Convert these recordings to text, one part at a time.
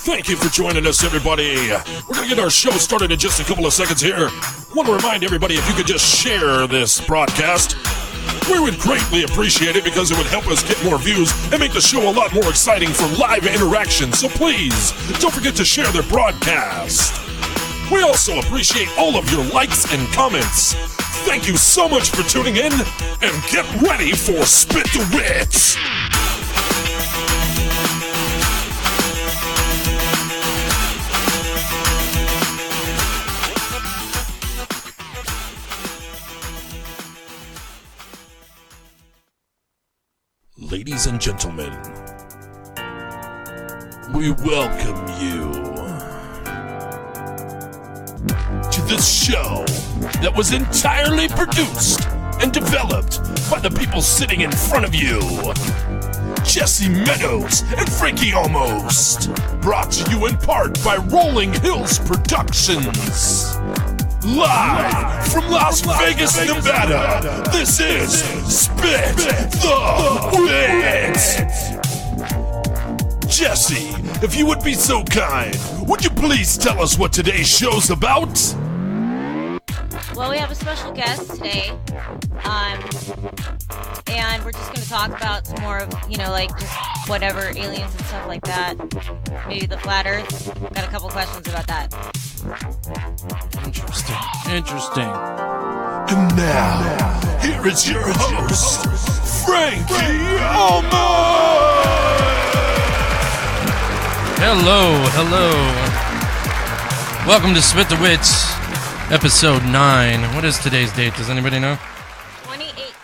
Thank you for joining us, everybody. We're going to get our show started in just a couple of seconds here. Want to remind everybody, if you could just share this broadcast, we would greatly appreciate it because it would help us get more views and make the show a lot more exciting for live interaction. So please, don't forget to share the broadcast. We also appreciate all of your likes and comments. Thank you so much for tuning in, and get ready for Spit The Wit. Ladies and gentlemen, we welcome you to this show that was entirely produced and developed by the people sitting in front of you. Jessy Meadows and Frankie Almost. Brought to you in part by Rolling Hills Productions. Live from Las Vegas, Nevada, this is Spit The Wit. Jessy, if you would be so kind, would you please tell us what today's show's about? Well, we have a special guest today, and we're just going to talk about some more of, like just whatever, aliens and stuff like that. Maybe the flat earth. Got a couple questions about that. Interesting. And now, here is your host, Frankie Almost. Hello. Welcome to Spit The Wit, episode 9. What is today's date? Does anybody know? 28th.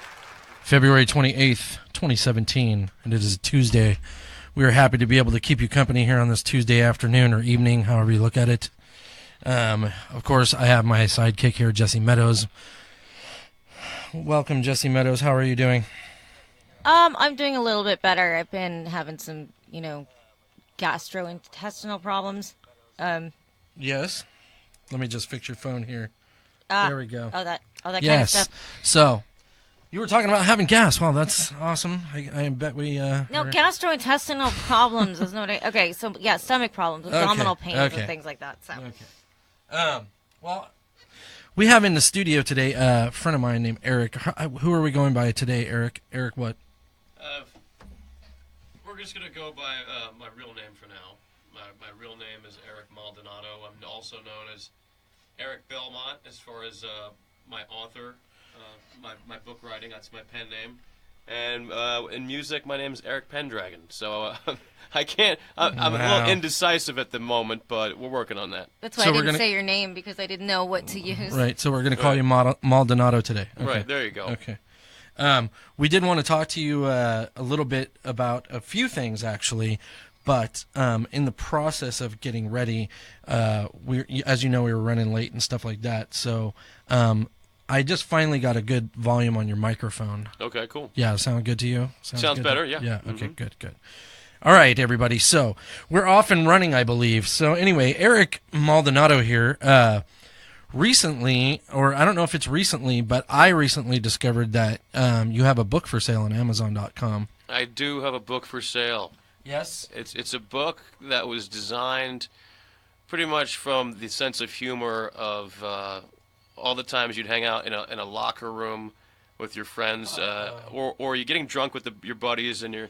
February 28th, 2017. And it is a Tuesday. We are happy to be able to keep you company here on this Tuesday afternoon or evening, however you look at it. Of course, I have my sidekick here, Jessy Meadows. Welcome, Jessy Meadows. How are you doing? I'm doing a little bit better. I've been having some, gastrointestinal problems. Yes. Let me just fix your phone here. There we go. All that kind Yes. of stuff. So, you were talking about having gas. Well, that's awesome. I bet we... No, gastrointestinal problems is not... Okay, so, yeah, stomach problems, abdominal pains, and things like that. So. Okay. Well, we have in the studio today a friend of mine named Eryk. Who are we going by today, Eryk? Eryk what? We're just going to go by my real name for now. My real name is Eryk Maldonado. I'm also known as Eryk Belmont as far as my author, my book writing. That's my pen name. And in music, my name is Eryk Pendragon. So I can't. I'm a little indecisive at the moment, but we're working on that. That's why I didn't say your name, because I didn't know what to use. Right. So we're going to call you Maldonado today. Okay. Right. There you go. Okay. We did want to talk to you a little bit about a few things, actually, but in the process of getting ready, as you know, we were running late and stuff like that. So I just finally got a good volume on your microphone. Okay, cool. Yeah, sound good to you? Sounds better, yeah. Yeah, okay, good. All right, everybody. So we're off and running, I believe. So anyway, Eryk Maldonado here. Recently, or I don't know if it's recently, but I recently discovered that you have a book for sale on Amazon.com. I do have a book for sale. Yes? It's a book that was designed pretty much from the sense of humor of all the times you'd hang out in a locker room with your friends, or you're getting drunk with your buddies, and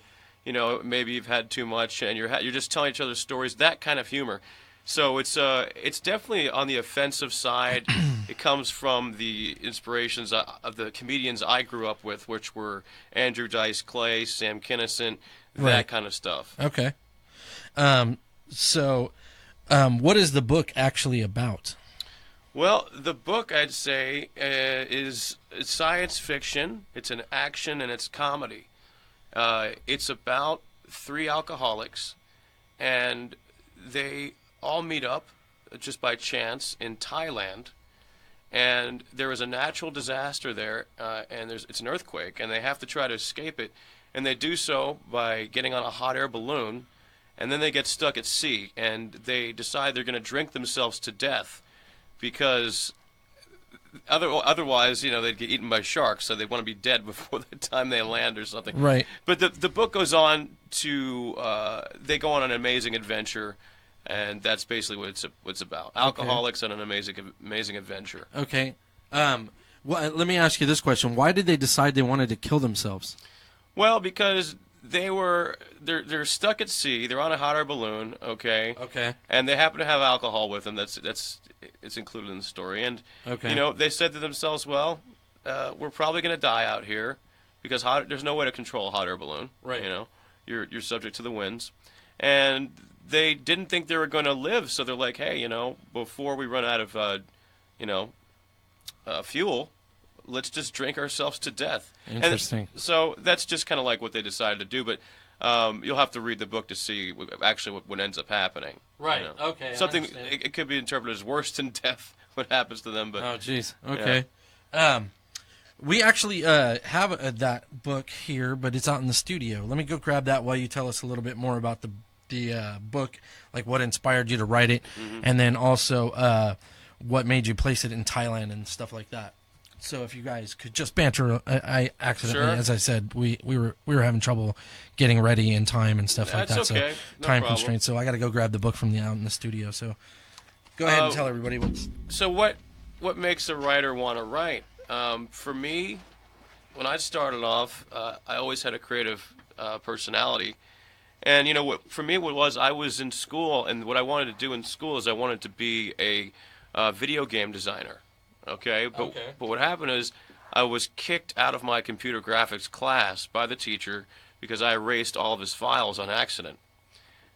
maybe you've had too much, and you're just telling each other stories. That kind of humor. So it's definitely on the offensive side. It comes from the inspirations of the comedians I grew up with, which were Andrew Dice Clay, Sam Kinison, that kind of stuff. Okay. So what is the book actually about? Well, the book, I'd say, is science fiction. It's an action and it's comedy. It's about 3 alcoholics, and they all meet up just by chance in Thailand, and there is a natural disaster there, and it's an earthquake, and they have to try to escape it, and they do so by getting on a hot air balloon, and then they get stuck at sea, and they decide they're going to drink themselves to death, because otherwise, they'd get eaten by sharks, so they want to be dead before the time they land or something. Right. But the book goes on to, they go on an amazing adventure. And that's basically what it's about. Alcoholics on an amazing adventure. Okay. Well, let me ask you this question. Why did they decide they wanted to kill themselves? Well, because they're stuck at sea. They're on a hot air balloon, okay? Okay. And they happen to have alcohol with them. It's included in the story. And Okay. they said to themselves, well, we're probably going to die out here because there's no way to control a hot air balloon. Right. You're subject to the winds. And they didn't think they were going to live, so they're like, hey, before we run out of fuel, let's just drink ourselves to death. Interesting. And so that's just kind of like what they decided to do, but you'll have to read the book to see what ends up happening. Right. Okay. Something it could be interpreted as worse than death. What happens to them? But oh, jeez. Okay. Yeah. We actually have that book here, but it's out in the studio. Let me go grab that while you tell us a little bit more about the book, like what inspired you to write it, and then also what made you place it in Thailand and stuff like that. So if you guys could just banter, I accidentally, as I said, we were having trouble getting ready in time and stuff like that. That's okay. So time constraints. So I got to go grab the book from out in the studio. So go ahead and tell everybody what's. So what makes a writer want to write? For me, when I started off, I always had a creative personality. And, for me, I was in school, and what I wanted to do in school is I wanted to be a video game designer, okay? But what happened is I was kicked out of my computer graphics class by the teacher because I erased all of his files on accident.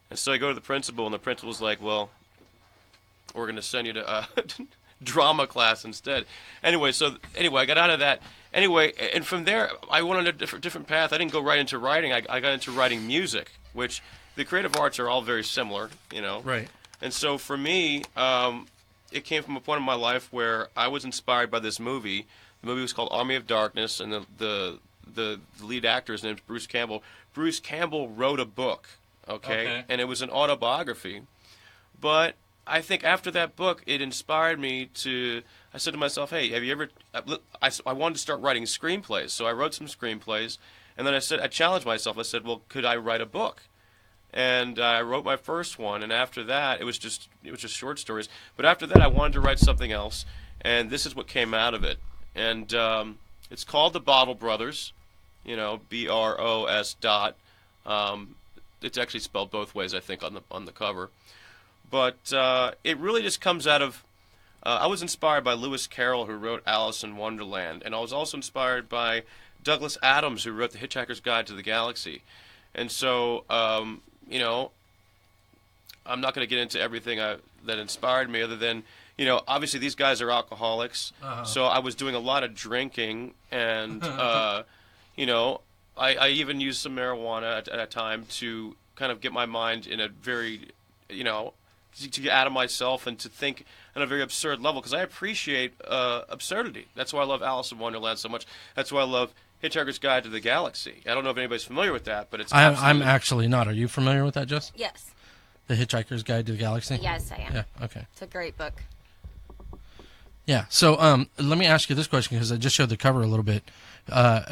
And so I go to the principal, and the principal's like, well, we're going to send you to drama class instead. Anyway, I got out of that. Anyway, and from there, I went on a different path. I didn't go right into writing. I got into writing music, which the creative arts are all very similar, Right. And so for me, it came from a point in my life where I was inspired by this movie. The movie was called Army of Darkness, and the lead actor, his name is Bruce Campbell. Bruce Campbell wrote a book, okay? And it was an autobiography. But I think after that book, it inspired me to. I said to myself, "Hey, have you ever?" I wanted to start writing screenplays, so I wrote some screenplays, and then I challenged myself. I said, "Well, could I write a book?" And I wrote my first one, and after that, it was just short stories. But after that, I wanted to write something else, and this is what came out of it. And it's called The Bottle Brothers, BROS . It's actually spelled both ways, I think, on the cover. But it really just comes out of. I was inspired by Lewis Carroll, who wrote Alice in Wonderland, and I was also inspired by Douglas Adams, who wrote The Hitchhiker's Guide to the Galaxy. And so, I'm not going to get into everything that inspired me, other than, obviously these guys are alcoholics, so I was doing a lot of drinking, and, I even used some marijuana at a time to kind of get my mind in a very, to get out of myself and to think on a very absurd level, because I appreciate absurdity. That's why I love Alice in Wonderland so much. That's why I love Hitchhiker's Guide to the Galaxy. I don't know if anybody's familiar with that, but it's I'm actually not. Are you familiar with that, Jess? Yes. The Hitchhiker's Guide to the Galaxy? Yes, I am. Yeah, okay. It's a great book. Yeah, so let me ask you this question, because I just showed the cover a little bit.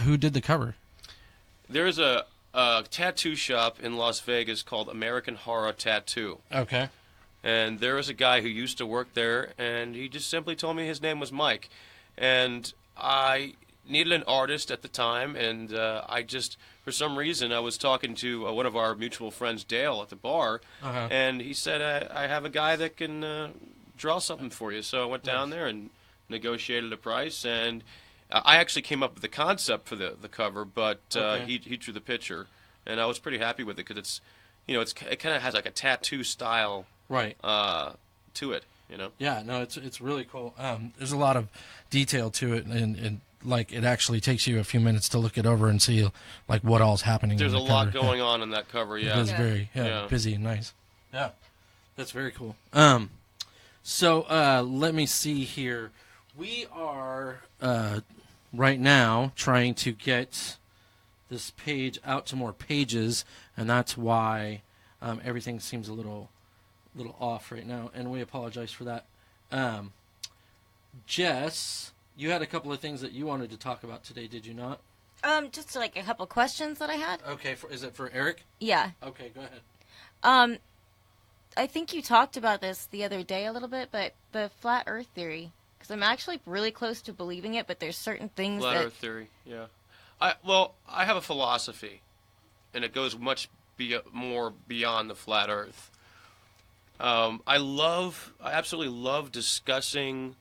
Who did the cover? There's a tattoo shop in Las Vegas called American Horror Tattoo. Okay. And there was a guy who used to work there, and he just simply told me his name was Mike. And I needed an artist at the time, and I just, for some reason, I was talking to one of our mutual friends, Dale, at the bar, and he said, I have a guy that can draw something for you. So I went down there and negotiated a price, and I actually came up with the concept for the cover, but he drew the picture, and I was pretty happy with it, because it kind of has like a tattoo style to it, Yeah, no, it's really cool. There's a lot of detail to it, and like it actually takes you a few minutes to look it over and see like what all's happening. There's a lot going on in that cover. Yeah, it is very busy and nice. Yeah, that's very cool. So let me see here. We are right now trying to get this page out to more pages, and that's why everything seems a little off right now, and we apologize for that. Jess, you had a couple of things that you wanted to talk about today, did you not? Just like a couple questions that I had. Okay, is it for Eryk? Yeah. Okay, go ahead. I think you talked about this the other day a little bit, but the flat Earth theory, because I'm actually really close to believing it, but there's certain things Flat that Earth theory, yeah. I have a philosophy, and it goes much more beyond the flat Earth. I absolutely love discussing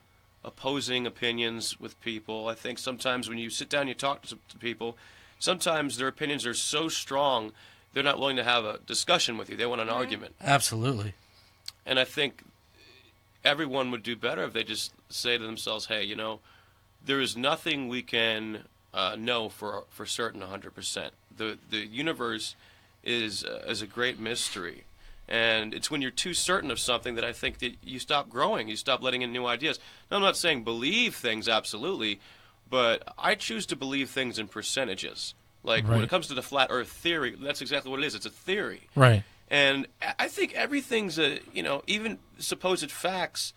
opposing opinions with people. I think sometimes when you sit down and you talk to people, sometimes their opinions are so strong, they're not willing to have a discussion with you. They want an argument. Absolutely. And I think everyone would do better if they just say to themselves, hey, there is nothing we can know for certain 100%. The universe is a great mystery. And it's when you're too certain of something that I think that you stop growing. You stop letting in new ideas. Now, I'm not saying believe things absolutely, but I choose to believe things in percentages. Like when it comes to the flat Earth theory, that's exactly what it is. It's a theory. Right. And I think everything's even supposed facts.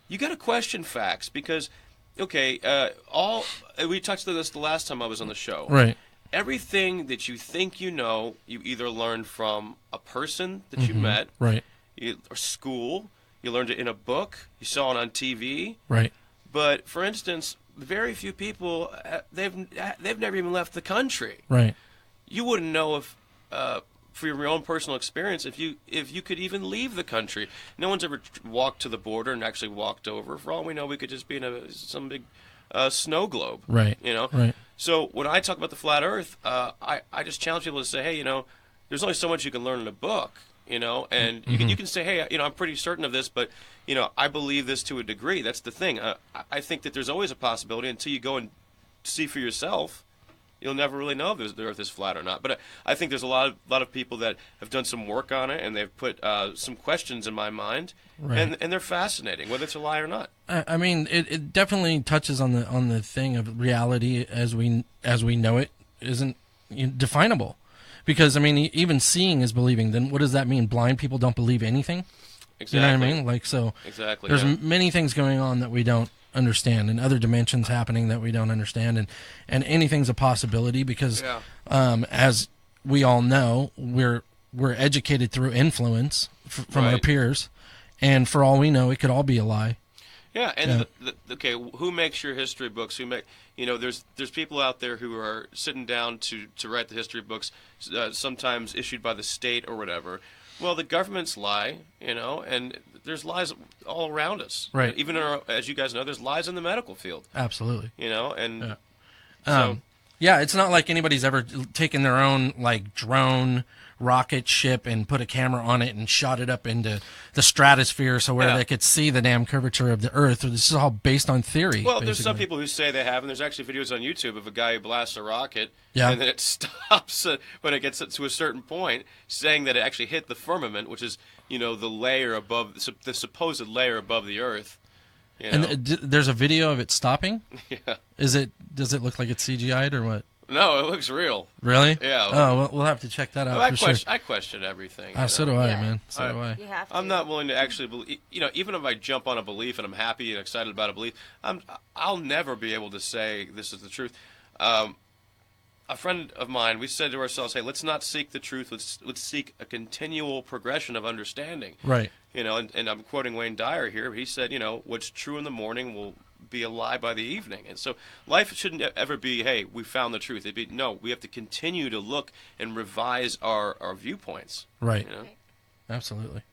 You got to question facts because, we touched on this the last time I was on the show. Right. Everything that you think you know, you either learned from a person that you met, right, or school. You learned it in a book. You saw it on TV. Right. But for instance, very few people they've never even left the country. Right. You wouldn't know if for your own personal experience if you could even leave the country. No one's ever walked to the border and actually walked over. For all we know, we could just be in some big snow globe. Right. Right. So when I talk about the flat Earth, I just challenge people to say, hey, there's only so much you can learn in a book, and you can say, hey, I'm pretty certain of this, but I believe this to a degree. That's the thing. I think that there's always a possibility until you go and see for yourself. You'll never really know if the Earth is flat or not. But I think there's a lot of people that have done some work on it, and they've put some questions in my mind, and they're fascinating, whether it's a lie or not. I mean, it definitely touches on the thing of reality as we know it isn't definable, because I mean, even seeing is believing. Then what does that mean? Blind people don't believe anything. Exactly. You know what I mean? Like so. Exactly. There's many things going on that we don't understand, and other dimensions happening that we don't understand, and anything's a possibility because as we all know, we're educated through influence from our peers, and for all we know, it could all be a lie. Yeah, and who makes your history books? There's people out there who are sitting down to write the history books, sometimes issued by the state or whatever. Well, the governments lie, and there's lies all around us. Right. Even as you guys know, there's lies in the medical field. Absolutely. And it's not like anybody's ever taken their own drone rocket ship and put a camera on it and shot it up into the stratosphere so where they could see the damn curvature of the Earth. This is all based on theory. Well, basically. There's some people who say they have, and there's actually videos on YouTube of a guy who blasts a rocket, and then it stops when it gets to a certain point, saying that it actually hit the firmament, which is the layer above the supposed layer above the Earth. And there's a video of it stopping. Yeah. Does it look like it's CGI'd or what? No, it looks real. Really? Yeah. Oh, we'll have to check that out. I question everything. So do I, man. So do I. You have to. I'm not willing to actually believe. Even if I jump on a belief and I'm happy and excited about a belief, I'll never be able to say this is the truth. A friend of mine, we said to ourselves, "Hey, let's not seek the truth. Let's seek a continual progression of understanding." Right. And I'm quoting Wayne Dyer here. But he said, "What's true in the morning will be a lie by the evening." And so life shouldn't ever be, hey, we found the truth. It'd be, no, we have to continue to look and revise our viewpoints. Right. Absolutely.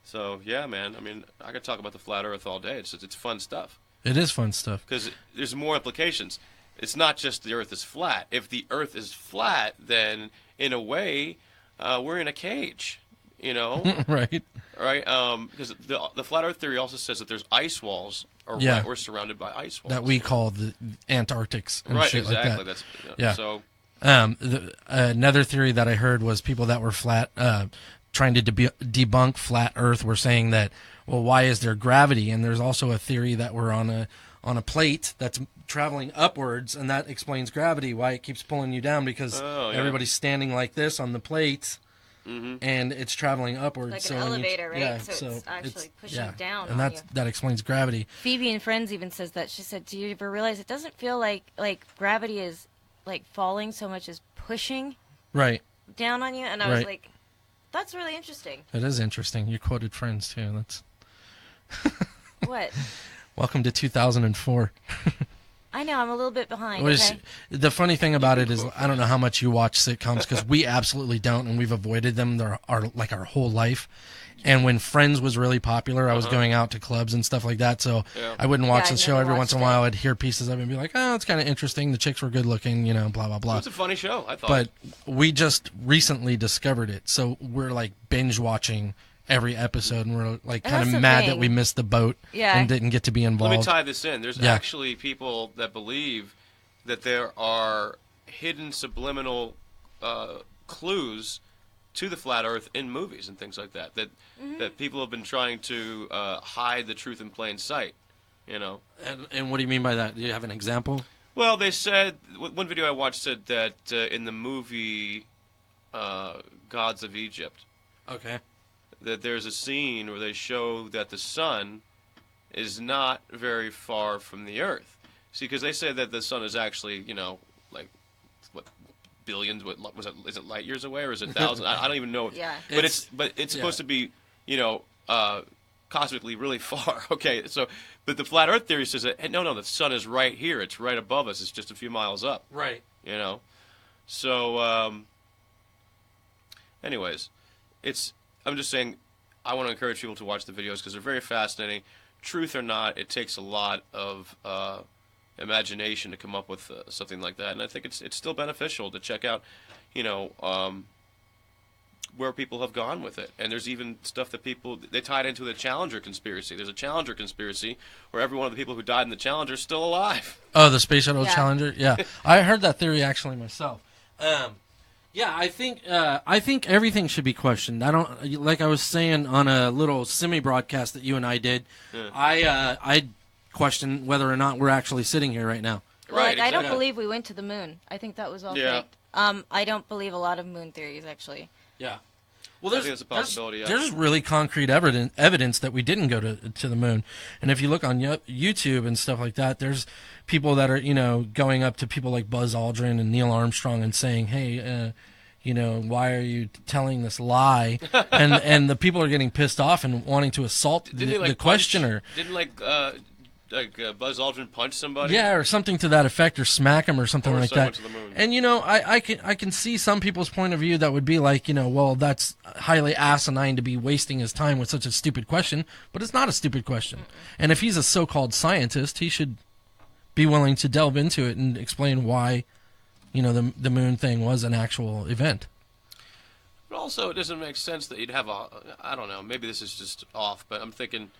So, yeah, man, I mean, I could talk about the flat Earth all day. It's fun stuff. It is fun stuff. Because there's more implications. It's not just the Earth is flat. If the Earth is flat, then in a way, we're in a cage, Right. Right? Because the flat Earth theory also says that there's ice walls. We're surrounded by ice walls. That we call the Antarctics and shit exactly. like that. So, another theory that I heard was people that were flat, trying to debunk flat Earth were saying that, well, why is there gravity? And there's also a theory that we're on a plate that's traveling upwards, and that explains gravity, why it keeps pulling you down, because everybody's standing like this on the plate. Mm-hmm. And it's traveling upwards, like an elevator, right? Yeah, so it's actually pushing down. And that explains gravity. Phoebe and Friends even says that. She said, "Do you ever realize it doesn't feel like gravity is falling so much as pushing right down on you?" And I was like, That's really interesting. It is interesting. You quoted Friends too. That's What? welcome to 2004. I know, I'm a little bit behind. Which, Okay. the funny thing about it is, I don't know how much you watch sitcoms because we absolutely don't, and we've avoided them our whole life. And when Friends was really popular, I was going out to clubs and stuff like that, so I wouldn't watch the show. Every once in a while, I'd hear pieces of it and be like, "Oh, it's kind of interesting. The chicks were good looking, blah blah blah." It's a funny show, I thought. But we just recently discovered it, so we're like binge watching every episode, and we're like kind of mad that we missed the boat and didn't get to be involved. Let me tie this in. There's actually people that believe that there are hidden subliminal clues to the flat Earth in movies and things like that. That people have been trying to hide the truth in plain sight. You know. And what do you mean by that? Do you have an example? Well, they said one video I watched said that in the movie Gods of Egypt. Okay. That there's a scene where they show that the sun is not very far from the Earth. See, because they say that the sun is actually, like, what, billions? What was it? Is it light years away or is it thousands? I don't even know. Yeah. But it's supposed to be, cosmically really far. Okay. But the flat Earth theory says that hey, no, the sun is right here. It's right above us. It's just a few miles up. Right. So, anyways, I'm just saying, I want to encourage people to watch the videos because they're very fascinating. Truth or not, it takes a lot of imagination to come up with something like that, and I think it's still beneficial to check out, where people have gone with it. And there's even stuff that they tied into the Challenger conspiracy. There's a Challenger conspiracy where every one of the people who died in the Challenger is still alive. Oh, the Space Shuttle Challenger? Yeah. I heard that theory actually myself. Yeah, I think everything should be questioned. Like I was saying on a little semi-broadcast that you and I did, I question whether or not we're actually sitting here right now. Right. I don't believe we went to the moon. I think that was all fake. I don't believe a lot of moon theories, actually. Yeah. Well, I think that's a possibility. There's really concrete evidence that we didn't go to the moon. And if you look on YouTube and stuff like that, there's people that are, going up to people like Buzz Aldrin and Neil Armstrong and saying, hey, why are you telling this lie? and the people are getting pissed off and wanting to assault the questioner. Didn't Buzz Aldrin punch somebody? Yeah, or something to that effect, or smack him or something like that. To the moon. And I can see some people's point of view that would be like, well, that's highly asinine to be wasting his time with such a stupid question, but it's not a stupid question. And if he's a so-called scientist, he should be willing to delve into it and explain why, the moon thing was an actual event. But also, it doesn't make sense that you'd have I don't know, maybe this is just off, but I'm thinking,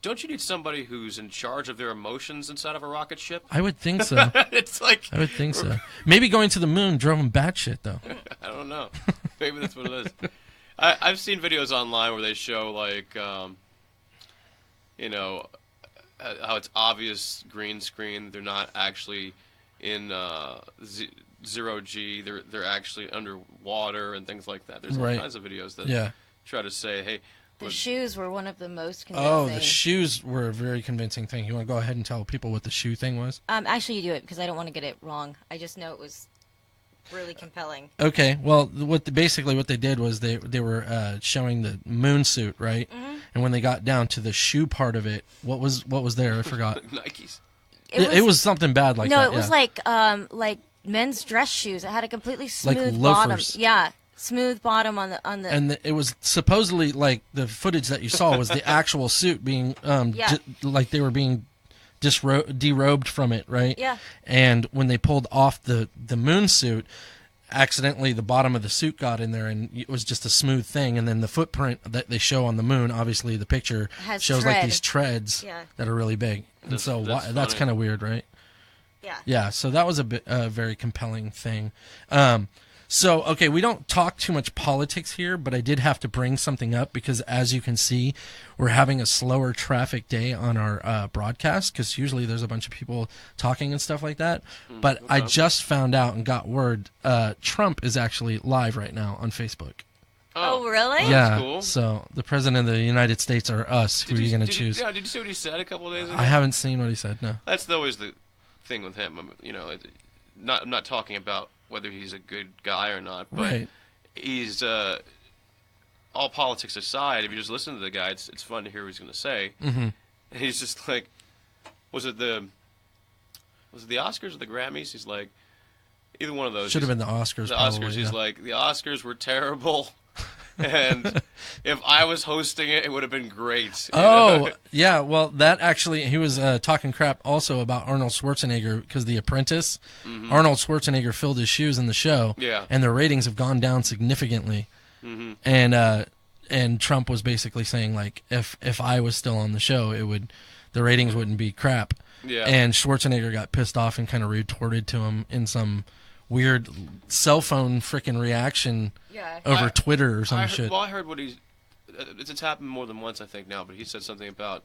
don't you need somebody who's in charge of their emotions inside of a rocket ship? I would think so. It's like... I would think so. Maybe going to the moon drove him batshit, though. I don't know. Maybe that's what it is. I've seen videos online where they show, like, how it's obvious green screen. They're not actually in zero G. They're actually underwater and things like that. There's all kinds of videos that try to say, hey... The shoes were one of the most convincing. Oh, the shoes were a very convincing thing. You want to go ahead and tell people what the shoe thing was? Actually, you do it because I don't want to get it wrong. I just know it was really compelling. Okay, well, basically what they did was they were showing the moon suit, right? Mm-hmm. And when they got down to the shoe part of it, what was there? I forgot. Nikes. It was something bad like that. No, it was like men's dress shoes. It had a completely smooth bottom. Yeah. Smooth bottom on the and it was supposedly like the footage that you saw was the actual suit being like they were being derobed from it, right? Yeah. And when they pulled off the moon suit, accidentally the bottom of the suit got in there and it was just a smooth thing. And then the footprint that they show on the moon, obviously the picture shows like these treads that are really big. And that's kind of weird, right? Yeah. Yeah. So that was a very compelling thing. So, okay, we don't talk too much politics here, but I did have to bring something up because, as you can see, we're having a slower traffic day on our broadcast because usually there's a bunch of people talking and stuff like that. But I just found out and got word Trump is actually live right now on Facebook. Oh, really? Yeah. That's cool. So the president of the United States or us, who are you going to choose? Did you see what he said a couple of days ago? I haven't seen what he said, no. That's always the thing with him. I'm not talking about whether he's a good guy or not, but he's all politics aside, if you just listen to the guy, it's fun to hear what he's going to say. Mm-hmm. And he's just like, was it the Oscars or the Grammys? He's like, either one of those. Should have been the Oscars. The probably, Oscars. yeah. He's like, the Oscars were terrible. And if I was hosting it, it would have been great. You know? Yeah. Well, that actually, he was talking crap also about Arnold Schwarzenegger because The Apprentice. Mm-hmm. Arnold Schwarzenegger filled his shoes in the show. Yeah. And their ratings have gone down significantly. Mm-hmm. And Trump was basically saying, like, if I was still on the show, the ratings wouldn't be crap. Yeah. And Schwarzenegger got pissed off and kind of retorted to him in some weird cell phone freaking reaction over Twitter or some shit. Well, I heard what it's happened more than once, I think, now, but he said something about,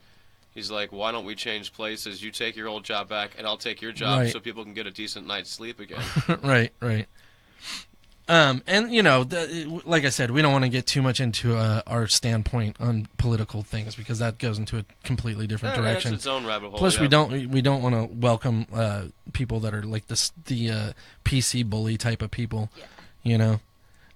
he's like, why don't we change places? You take your old job back, and I'll take your job so people can get a decent night's sleep again. Right. And, you know, like I said, we don't want to get too much into our standpoint on political things because that goes into a completely different direction. It's its own rabbit hole. Plus, we don't want to welcome people that are like the PC bully type of people, you know.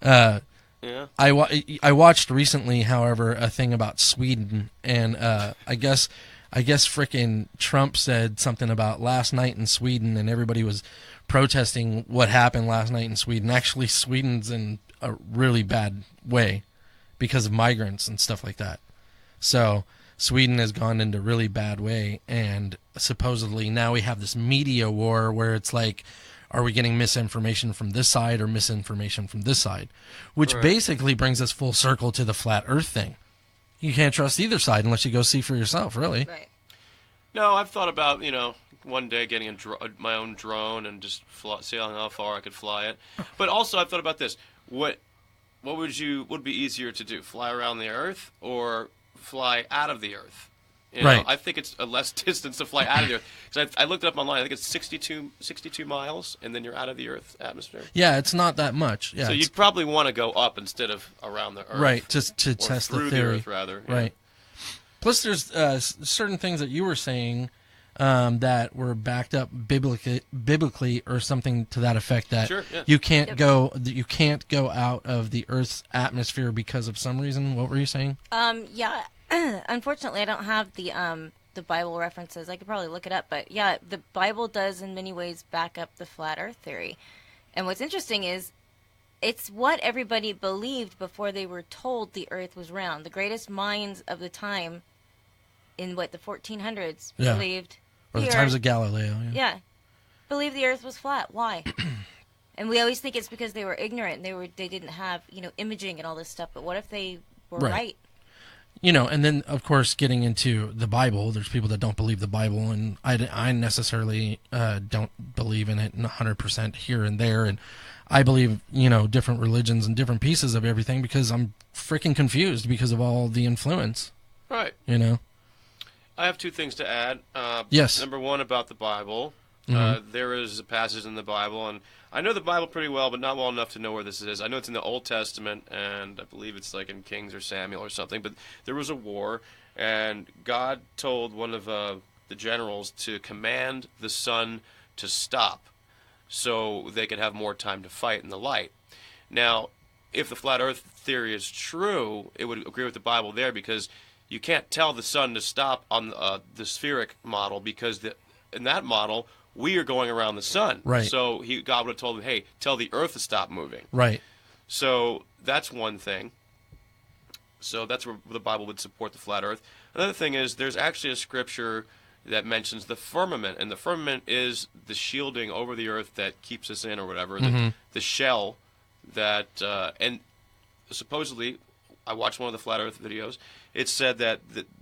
Yeah. I watched recently, however, a thing about Sweden, and I guess frickin' Trump said something about last night in Sweden, and everybody was protesting what happened last night in Sweden. Actually, Sweden's in a really bad way because of migrants and stuff like that. So Sweden has gone into really bad way, and supposedly now we have this media war where it's like, are we getting misinformation from this side or misinformation from this side? Which basically brings us full circle to the flat earth thing. You can't trust either side unless you go see for yourself, really. Right. No, I've thought about, one day getting my own drone and just seeing how far I could fly it. But also I've thought about this. What would be easier to do? Fly around the Earth or fly out of the Earth? Right. I think it's a less distance to fly out of the Earth. Because I looked it up online. I think it's 62 miles, and then you're out of the Earth's atmosphere. Yeah, it's not that much. Yeah, so you'd probably want to go up instead of around the Earth. Right, to test the theory. Through the Earth, rather. Right. Plus, there's certain things that you were saying that were backed up biblically or something to that effect that you can't go out of the Earth's atmosphere because of some reason. What were you saying? Yeah. Unfortunately, I don't have the Bible references. I could probably look it up, but yeah, the Bible does in many ways back up the flat Earth theory. And what's interesting is it's what everybody believed before they were told the Earth was round. The greatest minds of the time in the 1400s believed or the times of Galileo. Yeah, believed the Earth was flat. Why? And we always think it's because they were ignorant and they didn't have imaging and all this stuff. But what if they were right? And then, of course, getting into the Bible, there's people that don't believe the Bible, and I necessarily don't believe in it 100% here and there, and I believe, different religions and different pieces of everything because I'm freaking confused because of all the influence. Right. I have two things to add. Yes. Number one, about the Bible. There is a passage in the Bible, and I know the Bible pretty well, but not well enough to know where this is. I know it's in the Old Testament, and I believe it's like in Kings or Samuel or something, but there was a war, and God told one of the generals to command the sun to stop so they could have more time to fight in the light. Now, if the flat earth theory is true, it would agree with the Bible there because you can't tell the sun to stop on the spheric model because in that model, we are going around the sun. Right. So God would have told him, hey, tell the earth to stop moving. Right. So that's one thing. So that's where the Bible would support the flat earth. Another thing is there's actually a scripture that mentions the firmament, and the firmament is the shielding over the earth that keeps us in or whatever, the shell that, and supposedly, I watched one of the flat earth videos, it said that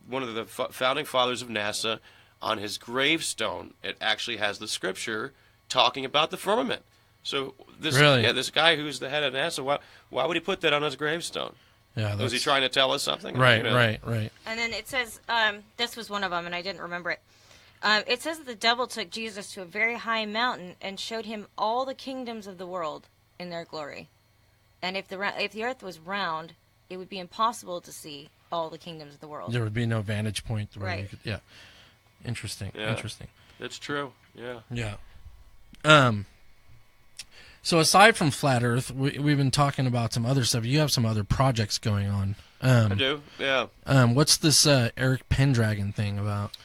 one of the founding fathers of NASA, on his gravestone, it actually has the scripture talking about the firmament. So this guy who's the head of NASA, why would he put that on his gravestone? Yeah, was he trying to tell us something? Right. And then it says, this was one of them, and I didn't remember it. It says that the devil took Jesus to a very high mountain and showed him all the kingdoms of the world in their glory. And if the earth was round, it would be impossible to see all the kingdoms of the world. There would be no vantage point where you right. could, Interesting. That's true. Yeah. So aside from Flat Earth, we've been talking about some other stuff. You have some other projects going on. I do, yeah. What's this Eryk Pendragon thing about?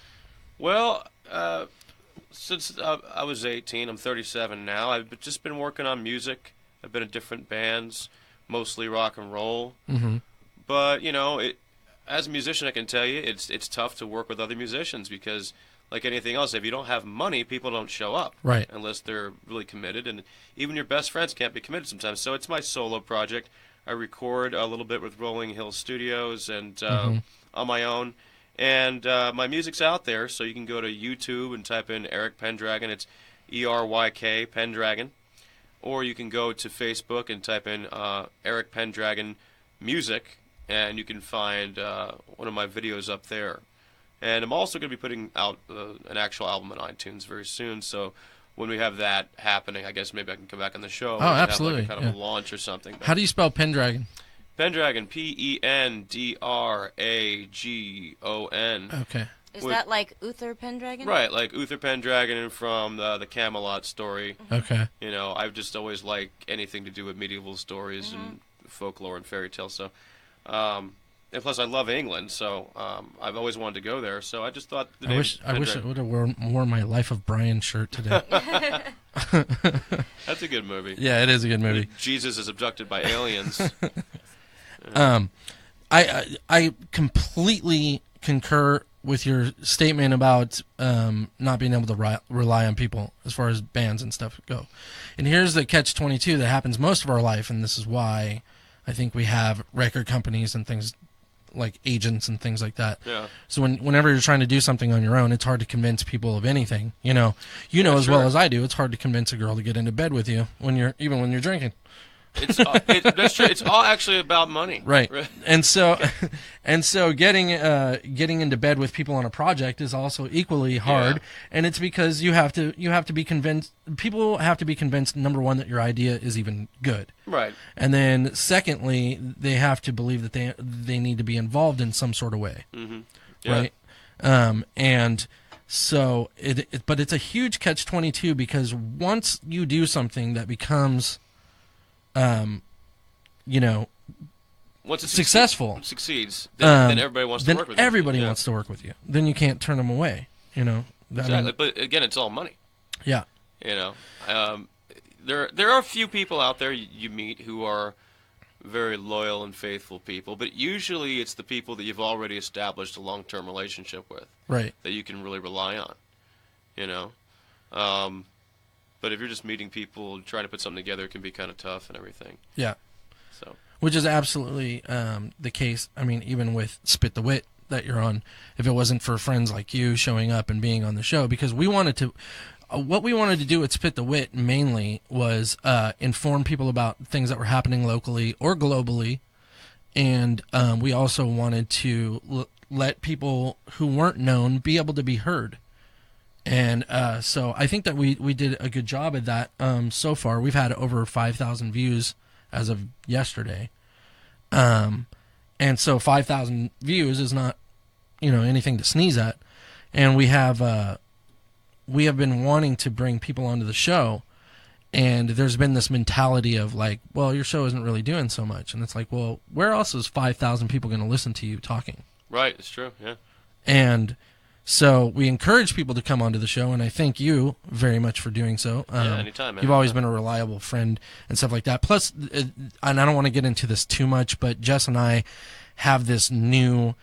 Well, since I was 18, I'm 37 now. I've just been working on music. I've been in different bands, mostly rock and roll. Mm-hmm. But as a musician, I can tell you, it's tough to work with other musicians because, like anything else, if you don't have money, people don't show up. Right. Unless they're really committed, and even your best friends can't be committed sometimes. So it's my solo project. I record a little bit with Rolling Hill Studios and on my own. And my music's out there, so you can go to YouTube and type in Eryk Pendragon. It's ERYK Pendragon. Or you can go to Facebook and type in Eryk Pendragon Music, and you can find one of my videos up there. And I'm also going to be putting out an actual album on iTunes very soon, so when we have that happening, I guess maybe I can come back on the show. Oh, absolutely. Have like a kind of a launch or something. How do you spell Pendragon? Pendragon, Pendragon. Okay. Is that like Uther Pendragon? Right, like Uther Pendragon from the Camelot story. Okay. I've just always liked anything to do with medieval stories and folklore and fairy tales. So, and plus I love England, so I've always wanted to go there. So I just thought the I wish I would have worn my Life of Brian shirt today. That's a good movie. Yeah, it is a good movie. Jesus is abducted by aliens. I completely concur with your statement about not being able to rely on people as far as bands and stuff go. And here's the catch-22 that happens most of our life, and this is why I think we have record companies and things like agents and things like that. Yeah. So whenever you're trying to do something on your own, it's hard to convince people of anything. As well as I do, it's hard to convince a girl to get into bed with you when you're drinking. That's true. It's all actually about money, right? And so getting into bed with people on a project is also equally hard, and it's because you have to be convinced. People have to be convinced, number one, that your idea is even good, right? And then secondly, they have to believe that they need to be involved in some sort of way, right? And so but it's a huge catch-22 because once you do something that becomes once it succeeds, then everybody wants to work with you. Then everybody wants to work with you. Then you can't turn them away. Exactly. But again, it's all money. Yeah. There are a few people out there you meet who are very loyal and faithful people, but usually it's the people that you've already established a long-term relationship with, right? That you can really rely on. But if you're just meeting people, trying to put something together, it can be kind of tough and everything. Yeah. So. Which is absolutely the case. I mean, even with Spit the Wit that you're on, if it wasn't for friends like you showing up and being on the show, because we wanted to, what we wanted to do at Spit the Wit mainly was inform people about things that were happening locally or globally, and we also wanted to let people who weren't known be able to be heard. And so I think that we did a good job at that so far. We've had over 5,000 views as of yesterday. And so 5,000 views is not, anything to sneeze at. And we have been wanting to bring people onto the show. And there's been this mentality of like, well, your show isn't really doing so much. And it's like, well, where else is 5,000 people going to listen to you talking? Right, it's true, yeah. And so we encourage people to come onto the show, and I thank you very much for doing so. Anytime, man. You've always been a reliable friend and stuff like that. Plus, and I don't want to get into this too much, but Jess and I have this new...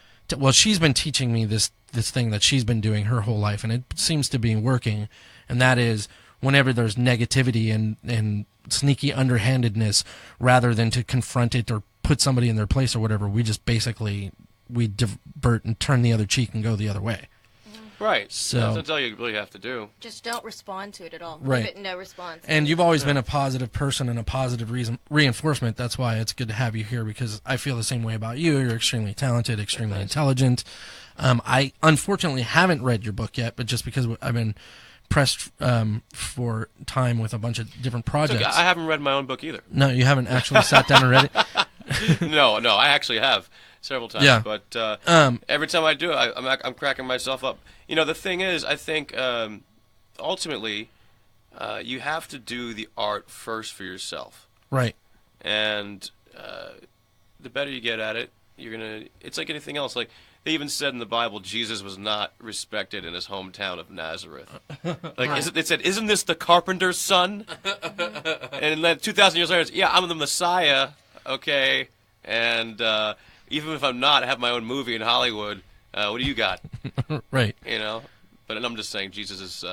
she's been teaching me this thing that she's been doing her whole life, and it seems to be working, and that is whenever there's negativity and sneaky underhandedness, rather than to confront it or put somebody in their place or whatever, we just basically... we divert and turn the other cheek and go the other way. Right. So that's all you really have to do. Just don't respond to it at all. Right. Give it no response. And you've always been a positive person and a positive reinforcement. That's why it's good to have you here, because I feel the same way about you. You're extremely talented, extremely intelligent. I unfortunately haven't read your book yet, but just because I've been pressed for time with a bunch of different projects. Okay. I haven't read my own book either. No, you haven't actually sat down and read it? No, I actually have several times. Yeah. But every time I do it, I'm cracking myself up. The thing is, I think ultimately, you have to do the art first for yourself. Right. And the better you get at it, it's like anything else. Like, they even said in the Bible, Jesus was not respected in his hometown of Nazareth. Like, it said, "Isn't this the carpenter's son?" And then 2,000 years later, yeah, I'm the Messiah, okay? And even if I'm not, I have my own movie in Hollywood. What do you got? Right. You know? But I'm just saying, Jesus is,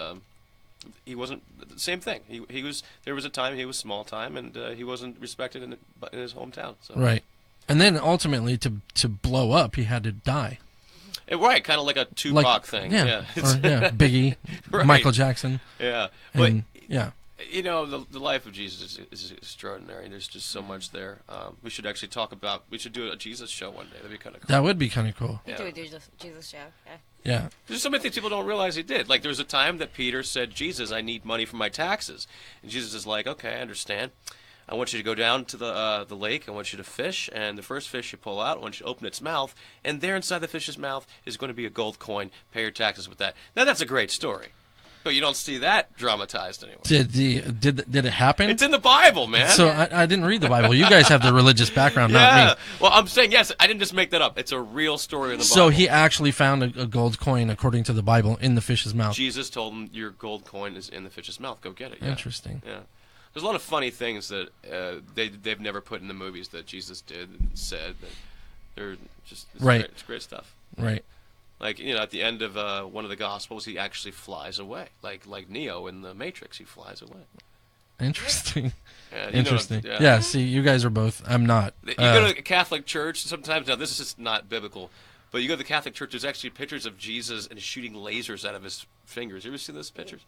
he wasn't, the same thing. He was, there was a time he was small time, and he wasn't respected in his hometown. So. Right. And then ultimately, to blow up, he had to die. Right, kind of like a Tupac thing. Yeah, Biggie, right. Michael Jackson. Yeah, and, but yeah, you know, the life of Jesus is extraordinary. There's just so much there. We should actually we should do a Jesus show one day. That'd be kind of cool. That would be kind of cool. Do a Jesus show. Yeah. Yeah. There's so many things people don't realize he did. Like, there was a time that Peter said, "Jesus, I need money for my taxes," and Jesus is like, "Okay, I understand. I want you to go down to the lake. I want you to fish, and the first fish you pull out, I want you to open its mouth, and there inside the fish's mouth is going to be a gold coin. Pay your taxes with that." Now, that's a great story, but you don't see that dramatized anywhere. Did it happen? It's in the Bible, man. So I didn't read the Bible. You guys have the religious background, not me. Well, I'm saying, yes, I didn't just make that up. It's a real story in the Bible. So he actually found a gold coin, according to the Bible, in the fish's mouth. Jesus told him, "Your gold coin is in the fish's mouth. Go get it." Yeah. Interesting. Yeah. There's a lot of funny things that they've never put in the movies that Jesus did and said. That they're just right. It's great stuff. Right. Like, you know, at the end of one of the Gospels, he actually flies away. Like Neo in the Matrix, he flies away. Interesting. Yeah, Interesting. Yeah. See, you guys are both. I'm not. You go to a Catholic church sometimes. Now, this is just not biblical, but you go to the Catholic church. There's actually pictures of Jesus and shooting lasers out of his fingers. You ever see those pictures?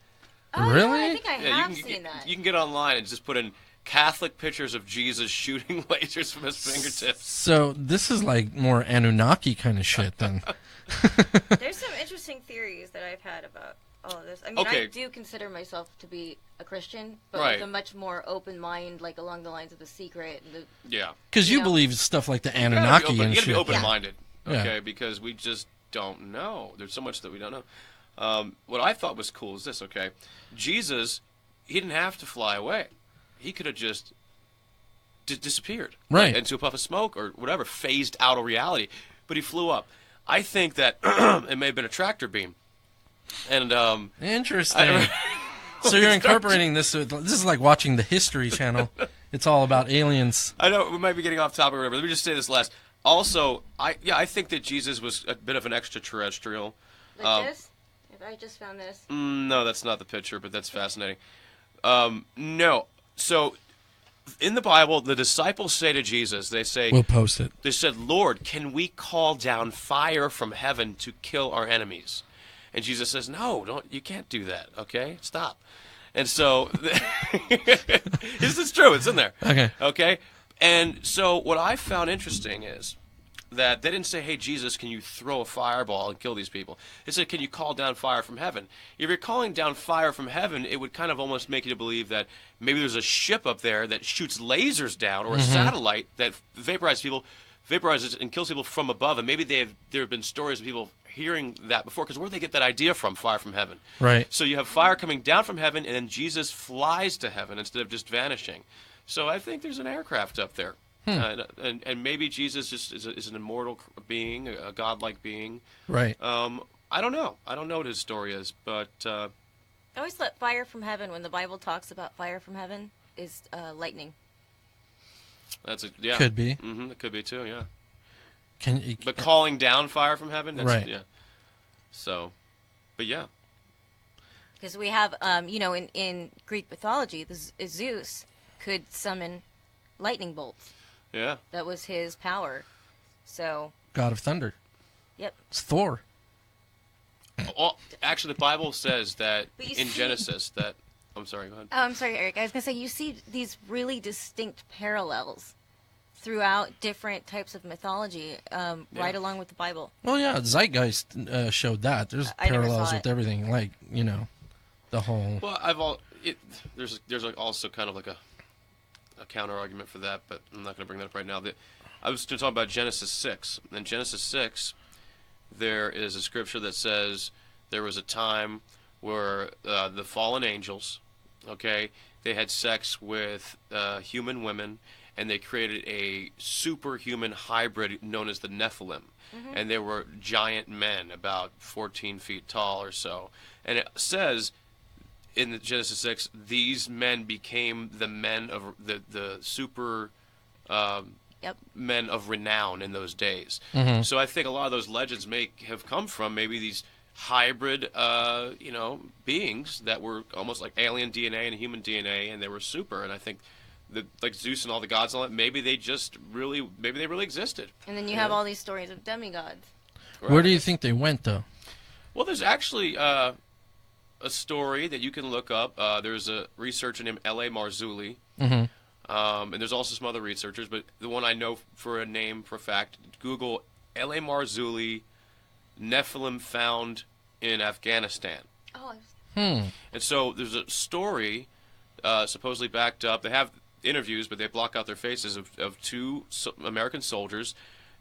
Oh, Really? Yeah, I think I have seen that. You can get online and just put in Catholic pictures of Jesus shooting lasers from his fingertips. So this is like more Anunnaki kind of shit then. There's some interesting theories that I've had about all of this. I mean, I do consider myself to be a Christian, but with a much more open mind, like along the lines of The Secret. And because you believe stuff like the Anunnaki and shit. You gotta be open-minded, okay? Yeah. Because we just don't know. There's so much that we don't know. What I thought was cool is this, okay? Jesus, he didn't have to fly away. He could have just disappeared. Right. Into a puff of smoke or whatever, phased out of reality. But he flew up. I think that it may have been a tractor beam. And Interesting. So you're incorporating this. This is like watching the History Channel. It's all about aliens. I know we might be getting off topic or whatever. Let me just say this last. Also, I think that Jesus was a bit of an extraterrestrial. like this. I just found this. No, that's not the picture, but that's fascinating. No. So, in the Bible, the disciples say to Jesus, they say, We'll post it. They said, "Lord, can we call down fire from heaven to kill our enemies?" And Jesus says, "No, you can't do that, okay? Stop." And so, this is true. It's in there. Okay. Okay? And so, what I found interesting is that they didn't say, "Hey, Jesus, can you throw a fireball and kill these people?" They said, "Can you call down fire from heaven?" If you're calling down fire from heaven, it would kind of almost make you believe that maybe there's a ship up there that shoots lasers down, or a satellite that vaporizes and kills people from above. And maybe there have been stories of people hearing that before, because where do they get that idea from, fire from heaven? Right. So you have fire coming down from heaven, and then Jesus flies to heaven instead of just vanishing. So I think there's an aircraft up there. And maybe Jesus just is an immortal being, a godlike being. Right. I don't know. I don't know what his story is, but I always thought fire from heaven, when the Bible talks about fire from heaven, is lightning. that's it. Could be. It could be too. Yeah. But calling down fire from heaven. That's, right. Yeah. So, but yeah. Because we have, in Greek mythology, Zeus could summon lightning bolts. Yeah. That was his power. So. God of Thunder. Yep. It's Thor. Well, actually, the Bible says that in see- Genesis that. I'm sorry. Go ahead. Oh, I'm sorry, Eryk. I was going to say, you see these really distinct parallels throughout different types of mythology, right along with the Bible. Well, yeah, Zeitgeist showed that. There's I never parallels saw with it. everything, like, the whole. Well, there's like also kind of like a counter argument for that, but I'm not going to bring that up right now. I was going to talk about Genesis 6. In Genesis 6, there is a scripture that says there was a time where the fallen angels Okay, they had sex with human women, and they created a superhuman hybrid known as the Nephilim. And they were giant men, about 14 feet tall or so. And it says in the Genesis 6, these men became the men of the super men of renown in those days. So I think a lot of those legends may have come from maybe these hybrid, beings that were almost like alien DNA and human DNA, and they were super. And I think like Zeus and all the gods and all that, maybe they really existed. And then you have all these stories of demigods. Right? Where do you think they went, though? Well, there's actually a story that you can look up. There's a researcher named L.A. Marzulli, and there's also some other researchers, but the one I know for a name for a fact, Google L.A. Marzulli, Nephilim found in Afghanistan. Oh. And so there's a story supposedly backed up. They have interviews, but they block out their faces of two American soldiers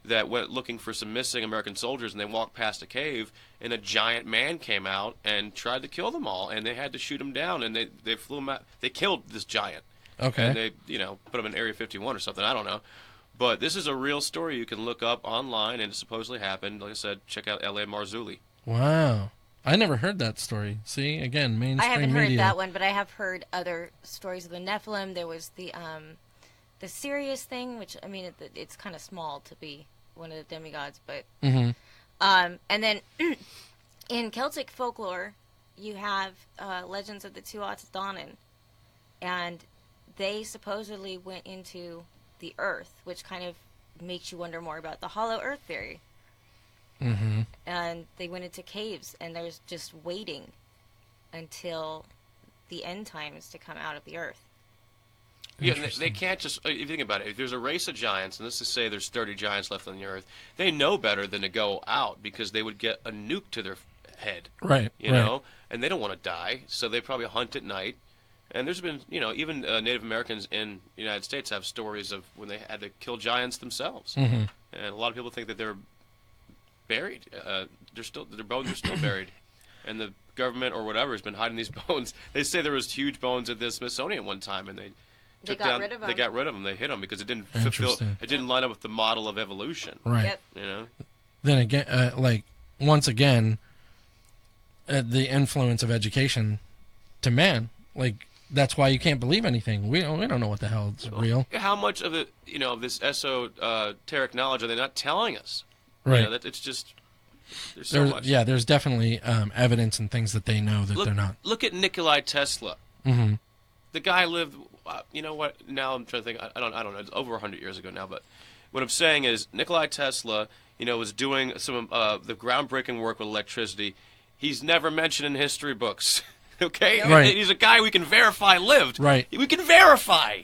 that went looking for some missing American soldiers, and they walked past a cave, and a giant man came out and tried to kill them all, and they had to shoot him down, and they flew him out. They killed this giant. Okay. And they, put him in Area 51 or something. I don't know. But this is a real story you can look up online, and it supposedly happened. Like I said, check out L.A. Marzulli. Wow. I never heard that story. See, again, mainstream I haven't media. heard that one, but I have heard other stories of the Nephilim. There was the Sirius thing, which, I mean, it's kind of small to be one of the demigods, but... and then in Celtic folklore, you have legends of the Tuath's Danann, and they supposedly went into the earth, which kind of makes you wonder more about the hollow earth theory. And they went into caves, and there's just waiting until the end times to come out of the earth. Yeah, they can't just, if you think about it, if there's a race of giants, and let's just say there's 30 giants left on the earth, they know better than to go out, because they would get a nuke to their head. Right. You know? And they don't want to die, so they probably hunt at night. And there's been, even Native Americans in the United States have stories of when they had to kill giants themselves. And a lot of people think that they're buried. Their bones are still buried. And the government or whatever has been hiding these bones. They say there was huge bones at the Smithsonian one time, and they got rid of them. They got rid of them. They hid them because it didn't fulfill. It didn't line up with the model of evolution. Right. Yep. Then again, once again, the influence of education to man, that's why you can't believe anything. We don't know what the hell is real. How much of it, this esoteric knowledge are they not telling us? Right. That it's just there's so much. Yeah, there's definitely evidence and things that they know that they're not. Look at Nikola Tesla. The guy lived. You know what? Now I'm trying to think. I don't know. It's over 100 years ago now. But what I'm saying is Nikola Tesla, was doing some the groundbreaking work with electricity. He's never mentioned in history books. Okay? Right. He's a guy we can verify lived. Right. We can verify.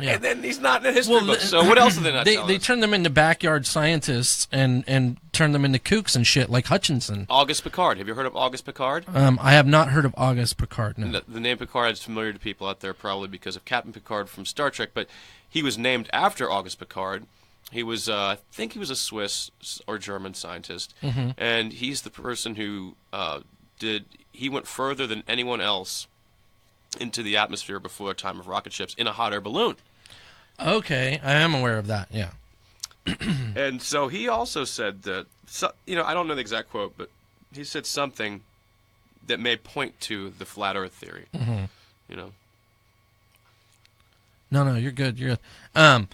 Yeah. And then he's not in the history books. So what else are they not telling They us? turn them into backyard scientists and turn them into kooks and shit like Hutchinson. Auguste Piccard. Have you heard of Auguste Piccard? I have not heard of Auguste Piccard, no. The name Piccard is familiar to people out there probably because of Captain Picard from Star Trek, but he was named after Auguste Piccard. He was, I think he was a Swiss or German scientist, and he's the person who he went further than anyone else into the atmosphere before the time of rocket ships in a hot air balloon. Okay, I am aware of that, yeah. And so he also said that, I don't know the exact quote, but he said something that may point to the flat Earth theory. No, you're good. You're good.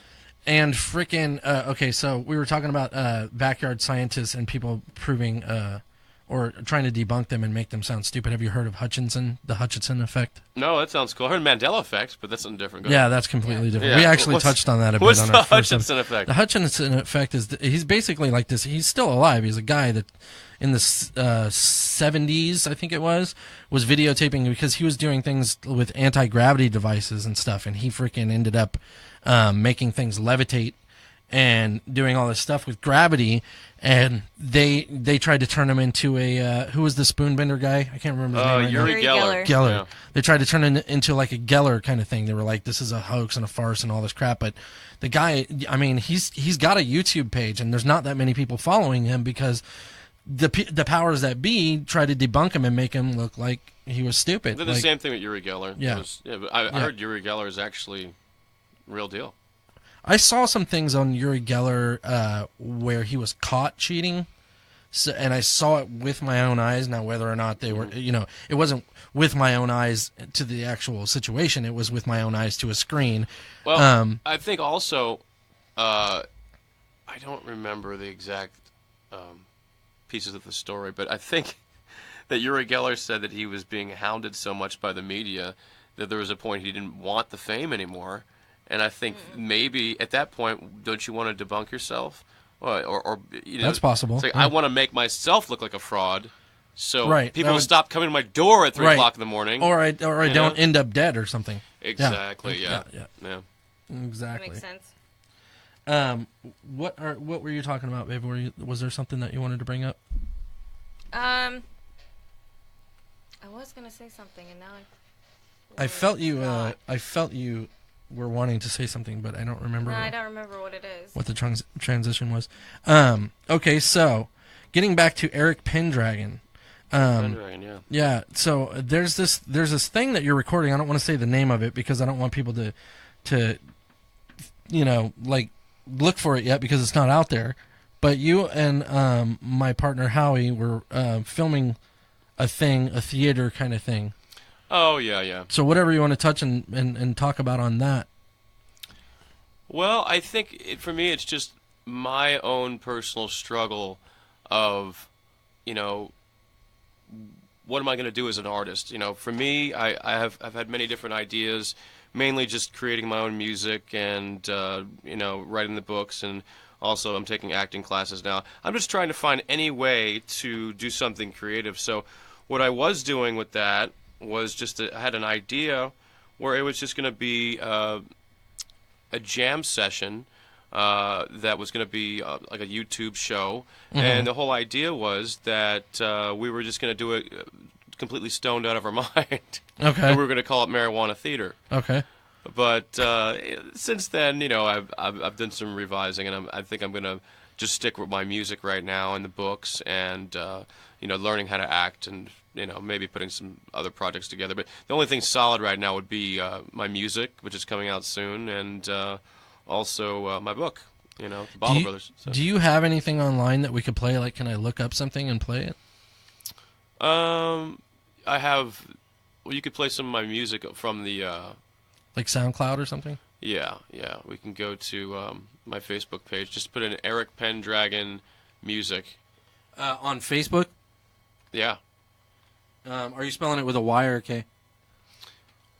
And freaking, okay, so we were talking about backyard scientists and people proving or trying to debunk them and make them sound stupid. Have you heard of Hutchinson, the Hutchinson effect? No, that sounds cool. I heard Mandela effect, but that's something different. Yeah, that's completely different. Yeah. We actually touched on that a bit What's on the our first Hutchinson episode. effect? The Hutchinson effect is, he's basically like this. He's still alive. He's a guy that in the 70s, I think it was videotaping because he was doing things with anti-gravity devices and stuff, and he freaking ended up making things levitate and doing all this stuff with gravity, and they tried to turn him into a who was the spoonbender guy? I can't remember his name right now. Uri Geller. Geller. Yeah. They tried to turn it into like a Geller kind of thing. They were like, this is a hoax and a farce and all this crap. But the guy, I mean, he's got a YouTube page, and there's not that many people following him because the powers that be try to debunk him and make him look like he was stupid. Did the same thing with Uri Geller. Yeah. But I heard Uri Geller is actually real deal. I saw some things on Uri Geller where he was caught cheating, and I saw it with my own eyes. Now, whether or not they were, it wasn't with my own eyes to the actual situation. It was with my own eyes to a screen. Well, I think also, I don't remember the exact pieces of the story, but I think that Uri Geller said that he was being hounded so much by the media that there was a point he didn't want the fame anymore. And I think maybe at that point, don't you want to debunk yourself? Or that's possible. It's like, I want to make myself look like a fraud, so people would stop coming to my door at 3 o'clock in the morning. Or I don't end up dead or something. Exactly. Yeah. Exactly. That makes sense. What were you talking about, babe? Was there something that you wanted to bring up? I was gonna say something, and now I felt you were wanting to say something, but I don't remember. No, I don't remember what it is. What the transition was. Okay, so getting back to Eryk Pendragon. Pendragon, yeah. Yeah. So there's this thing that you're recording. I don't want to say the name of it because I don't want people to look for it yet because it's not out there. But you and my partner Howie were filming a theater kind of thing. Oh, yeah. So whatever you want to touch and talk about on that. Well, I think for me it's just my own personal struggle of, what am I going to do as an artist? For me, I've had many different ideas, mainly just creating my own music and, writing the books, and also I'm taking acting classes now. I'm just trying to find any way to do something creative. So what I was doing with that was I had an idea where it was just going to be a jam session that was going to be like a YouTube show. Mm-hmm. And the whole idea was that we were just going to do it completely stoned out of our mind. Okay. And we were going to call it Marijuana Theater. Okay. But since then, I've done some revising, and I think I'm going to just stick with my music right now and the books and, learning how to act and, maybe putting some other projects together. But the only thing solid right now would be my music, which is coming out soon, and also my book, The Bottle Brothers. So. Do you have anything online that we could play? Like, can I look up something and play it? I have... Well, you could play some of my music from the... like SoundCloud or something? Yeah. We can go to my Facebook page. Just put in Eryk Pendragon music. On Facebook? Yeah. Are you spelling it with a Y or a K?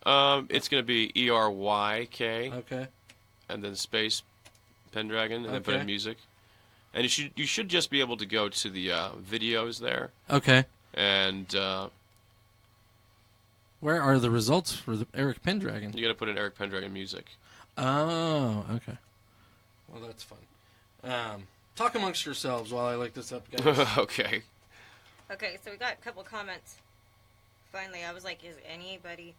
It's going to be ERYK. Okay. And then space Pendragon, and then put in music. And you should just be able to go to the videos there. Okay. And where are the results for the Eryk Pendragon? You got to put in Eryk Pendragon music. Oh, okay. Well, that's fun. Talk amongst yourselves while I look this up, guys. Okay. Okay, so we got a couple comments. Finally, I was like, is anybody...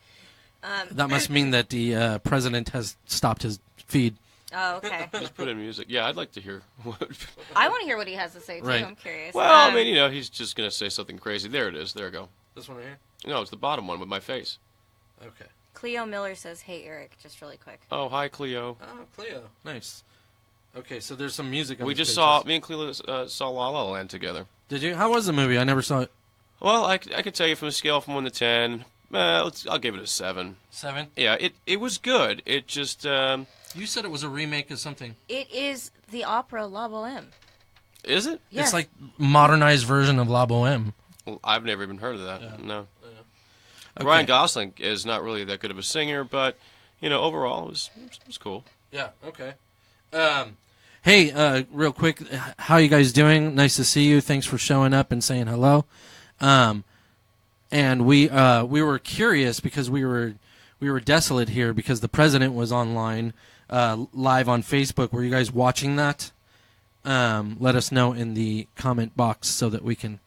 that must mean that the president has stopped his feed. Oh, okay. Just put in music. Yeah, I'd like to hear what... I want to hear what he has to say, too. Right. I'm curious. Well, he's just going to say something crazy. There it is. There we go. This one right here? No, it's the bottom one with my face. Okay. Cleo Miller says, hey, Eryk, just really quick. Oh, hi, Cleo. Oh, Cleo. Nice. Okay, so there's some music on me and Cleo saw La La Land together. Did you? How was the movie? I never saw it. Well, I could tell you from a scale from 1 to 10. I'll give it a 7. 7? Yeah, it was good. It just... you said it was a remake of something. It is the opera La Boheme. Is it? Yes. It's like modernized version of La Boheme. Well, I've never even heard of that. Yeah. No. Yeah. Okay. Ryan Gosling is not really that good of a singer, but, overall, it was cool. Yeah, okay. Hey, real quick, how you guys doing? Nice to see you. Thanks for showing up and saying hello. And we were curious because we were desolate here because the president was online, live on Facebook. Were you guys watching that? Let us know in the comment box so that we can.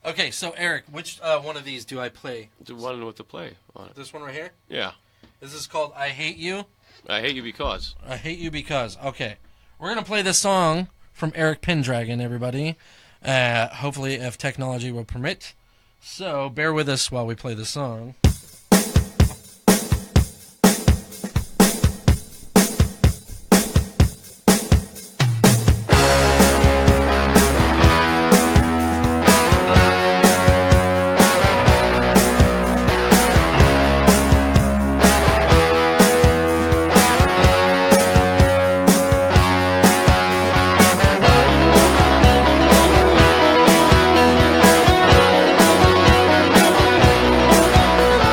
Okay, so Eryk, which one of these do I play? The one with the play on it. This one right here? Yeah. This is called I Hate You. I Hate You Because. I Hate You Because. Okay. We're going to play this song from Eryk Pendragon, everybody. hopefully if technology will permit. So bear with us while we play the song. Thank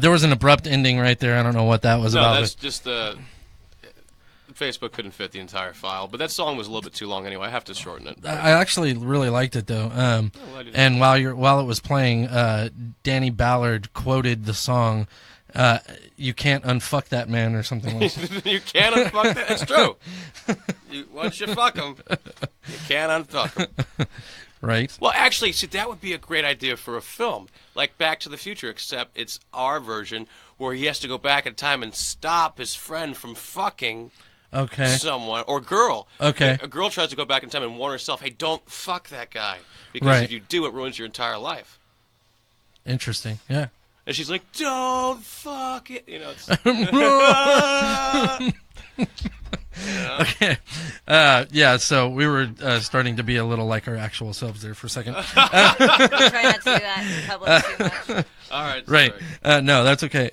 There was an abrupt ending right there. I don't know what that was about. No, that's just the Facebook couldn't fit the entire file, but that song was a little bit too long anyway. I have to shorten it. I actually really liked it though. And while it was playing, Danny Ballard quoted the song, "You can't unfuck that man" or something like that. You can't unfuck that. It's true. Once you fuck him, you can't unfuck him. Right. Well, actually, see, that would be a great idea for a film, like Back to the Future, except it's our version where he has to go back in time and stop his friend from fucking someone or girl. Okay. A girl tries to go back in time and warn herself, hey, don't fuck that guy. Because if you do, it ruins your entire life. Interesting. Yeah. And she's like, don't fuck it. You know, it's... Okay. Yeah, so we were starting to be a little like our actual selves there for a second. Try not to do that in public too much. All right. Right. No, that's okay.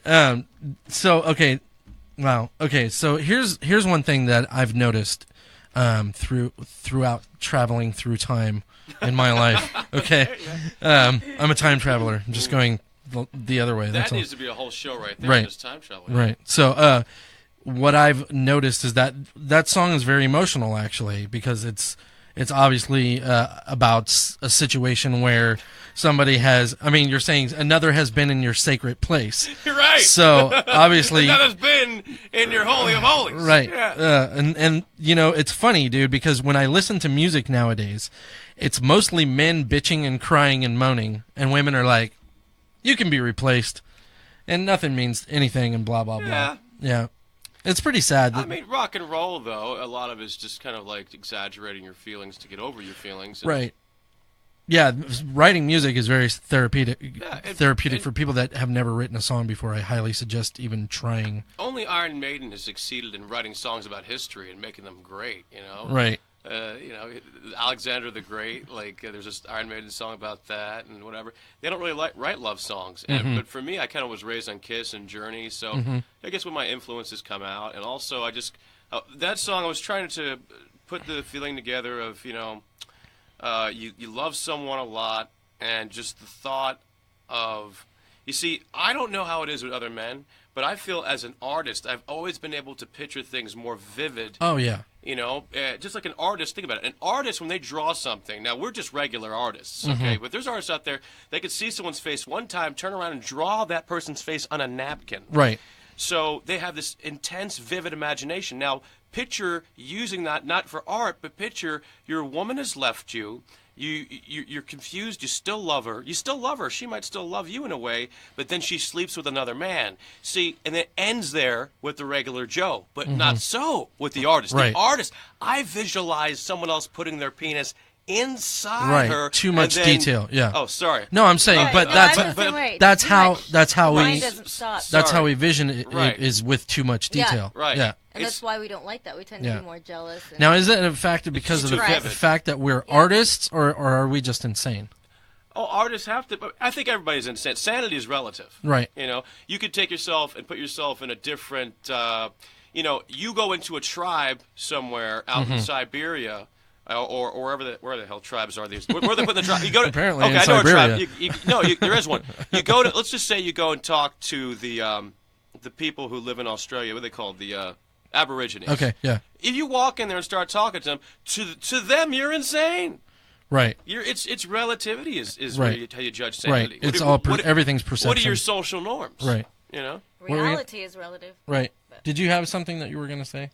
Wow. Okay, so here's one thing that I've noticed throughout traveling through time in my life. Okay. I'm a time traveler. I'm just going the other way. That needs to be a whole show right there. Right. Just time travel. Right. So what I've noticed is that song is very emotional, actually, because it's obviously about a situation where somebody has. I mean, you're saying another has been in your sacred place. You're right. So obviously, another's been in your holy of holies. Right. Yeah. And you know, it's funny, dude, because when I listen to music nowadays, it's mostly men bitching and crying and moaning, and women are like, "You can be replaced," and nothing means anything, and blah blah blah. Yeah. It's pretty sad. I mean, rock and roll, though, a lot of it's just kind of like exaggerating your feelings to get over your feelings. Right. Yeah, writing music is very therapeutic. Therapeutic for people that have never written a song before. I highly suggest even trying. Only Iron Maiden has succeeded in writing songs about history and making them great, you know? Right. You know, Alexander the Great, like there's this Iron Maiden song about that and whatever. They don't really write love songs. But for me, I kind of was raised on Kiss and Journey, so I guess when my influences come out, and also I just that song I was trying to put the feeling together of, you know, you love someone a lot, and just the thought of, you see, I don't know how it is with other men, but I feel as an artist, I've always been able to picture things more vivid. Oh yeah. You know, just like an artist, think about it. An artist, when they draw something, now we're just regular artists, okay? But there's artists out there, they could see someone's face one time, turn around and draw that person's face on a napkin. Right. So they have this intense, vivid imagination. Now, picture using that not for art, but picture your woman has left you. You're confused. You still love her. You still love her. She might still love you in a way, but then she sleeps with another man. See, and it ends there with the regular Joe, but not so with the artist. Right. The artist, I visualize someone else putting their penis inside her. Too much detail. Yeah. Oh, sorry. No, I'm saying, but that's how we vision it is with too much detail. Yeah. Right. Yeah. And that's why we don't like that. We tend to be more jealous. Now, is it a fact because of the fact that we're artists, or are we just insane? Oh, artists have to. But I think everybody's insane. Sanity is relative. Right. You know, you could take yourself and put yourself in a different. You know, you go into a tribe somewhere out in Siberia. Or where the hell tribes are these? Where they put the tribe? You go to apparently okay, in I know Siberia. a tribe. There is one. You go to. Let's just say you go and talk to the people who live in Australia. What are they called? The Aborigines. Okay. Yeah. If you walk in there and start talking to them, to them you're insane. Right. It's relativity is right. how you judge sanity. Right. It's everything's perception. What are your social norms? Right. You know. Reality is relative. Right. Did you have something that you were going to say?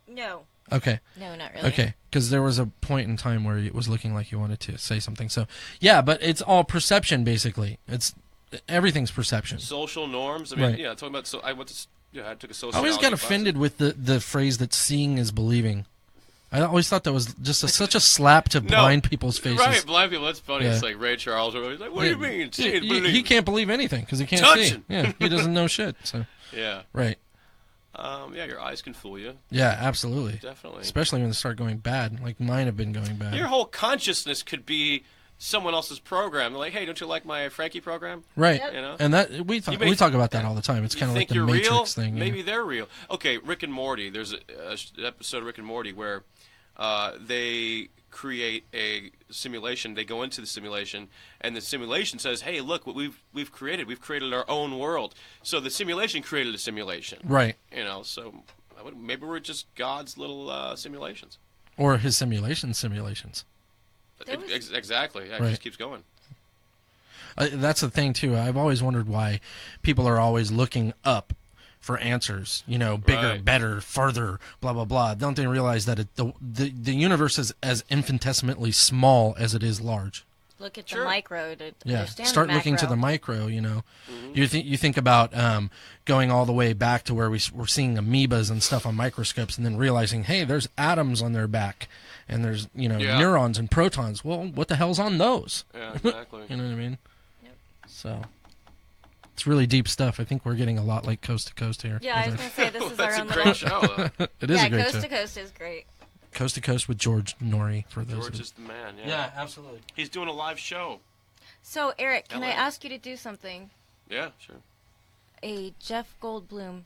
No. Okay. No, not really. Okay, because there was a point in time where it was looking like you wanted to say something. So, yeah, but it's all perception, basically. Everything's perception. Social norms. I mean, right. Yeah, talking about. So I took a sociology. I always got offended with the phrase that seeing is believing. I always thought that was just such a slap to blind people's faces. Right, blind people. That's funny. Yeah. It's like Ray Charles. He's like, what do you mean? He can't believe anything because he can't see. Yeah, he doesn't know shit. So. Yeah. Right. Yeah, your eyes can fool you. Yeah, absolutely. Definitely. Especially when they start going bad, like mine have been going bad. Your whole consciousness could be someone else's program. They're like, hey, don't you like my Frankie program? Right. Yep. You know? And that we talk about that all the time. It's kind of like the Matrix real? thing. Maybe they're real. Okay, Rick and Morty. There's an episode of Rick and Morty where they create a simulation. They go into the simulation, and the simulation says, "Hey, look what we've created. We've created our own world." So the simulation created a simulation, Right. So maybe we're just God's little simulations, Or his simulations. Exactly. Yeah, it Right. just keeps going. That's the thing too. I've always wondered why people are always looking up for answers. Bigger, Right. better, further, blah blah blah. Don't they realize that the universe is as infinitesimally small as it is large? Look at Sure. the micro to Yeah, understand start the looking to macro. the micro. You think about going all the way back to where we're seeing amoebas and stuff on microscopes, and then realizing, hey, there's atoms on their back, and there's Yeah. neurons and protons. Well, what the hell's on those? Yeah, exactly. You know what I mean? Yep. So it's really deep stuff. I think we're getting a lot like Coast to Coast here. Yeah, I was going to say, this is our That's a own great little... show. Though. It is Yeah, a great Coast show. to Coast is great. Coast to Coast with George Norrie for those. George who- is the man. Yeah. absolutely. He's doing a live show. So, Eryk, can I LA. ask you to do something? Yeah, sure. A Jeff Goldblum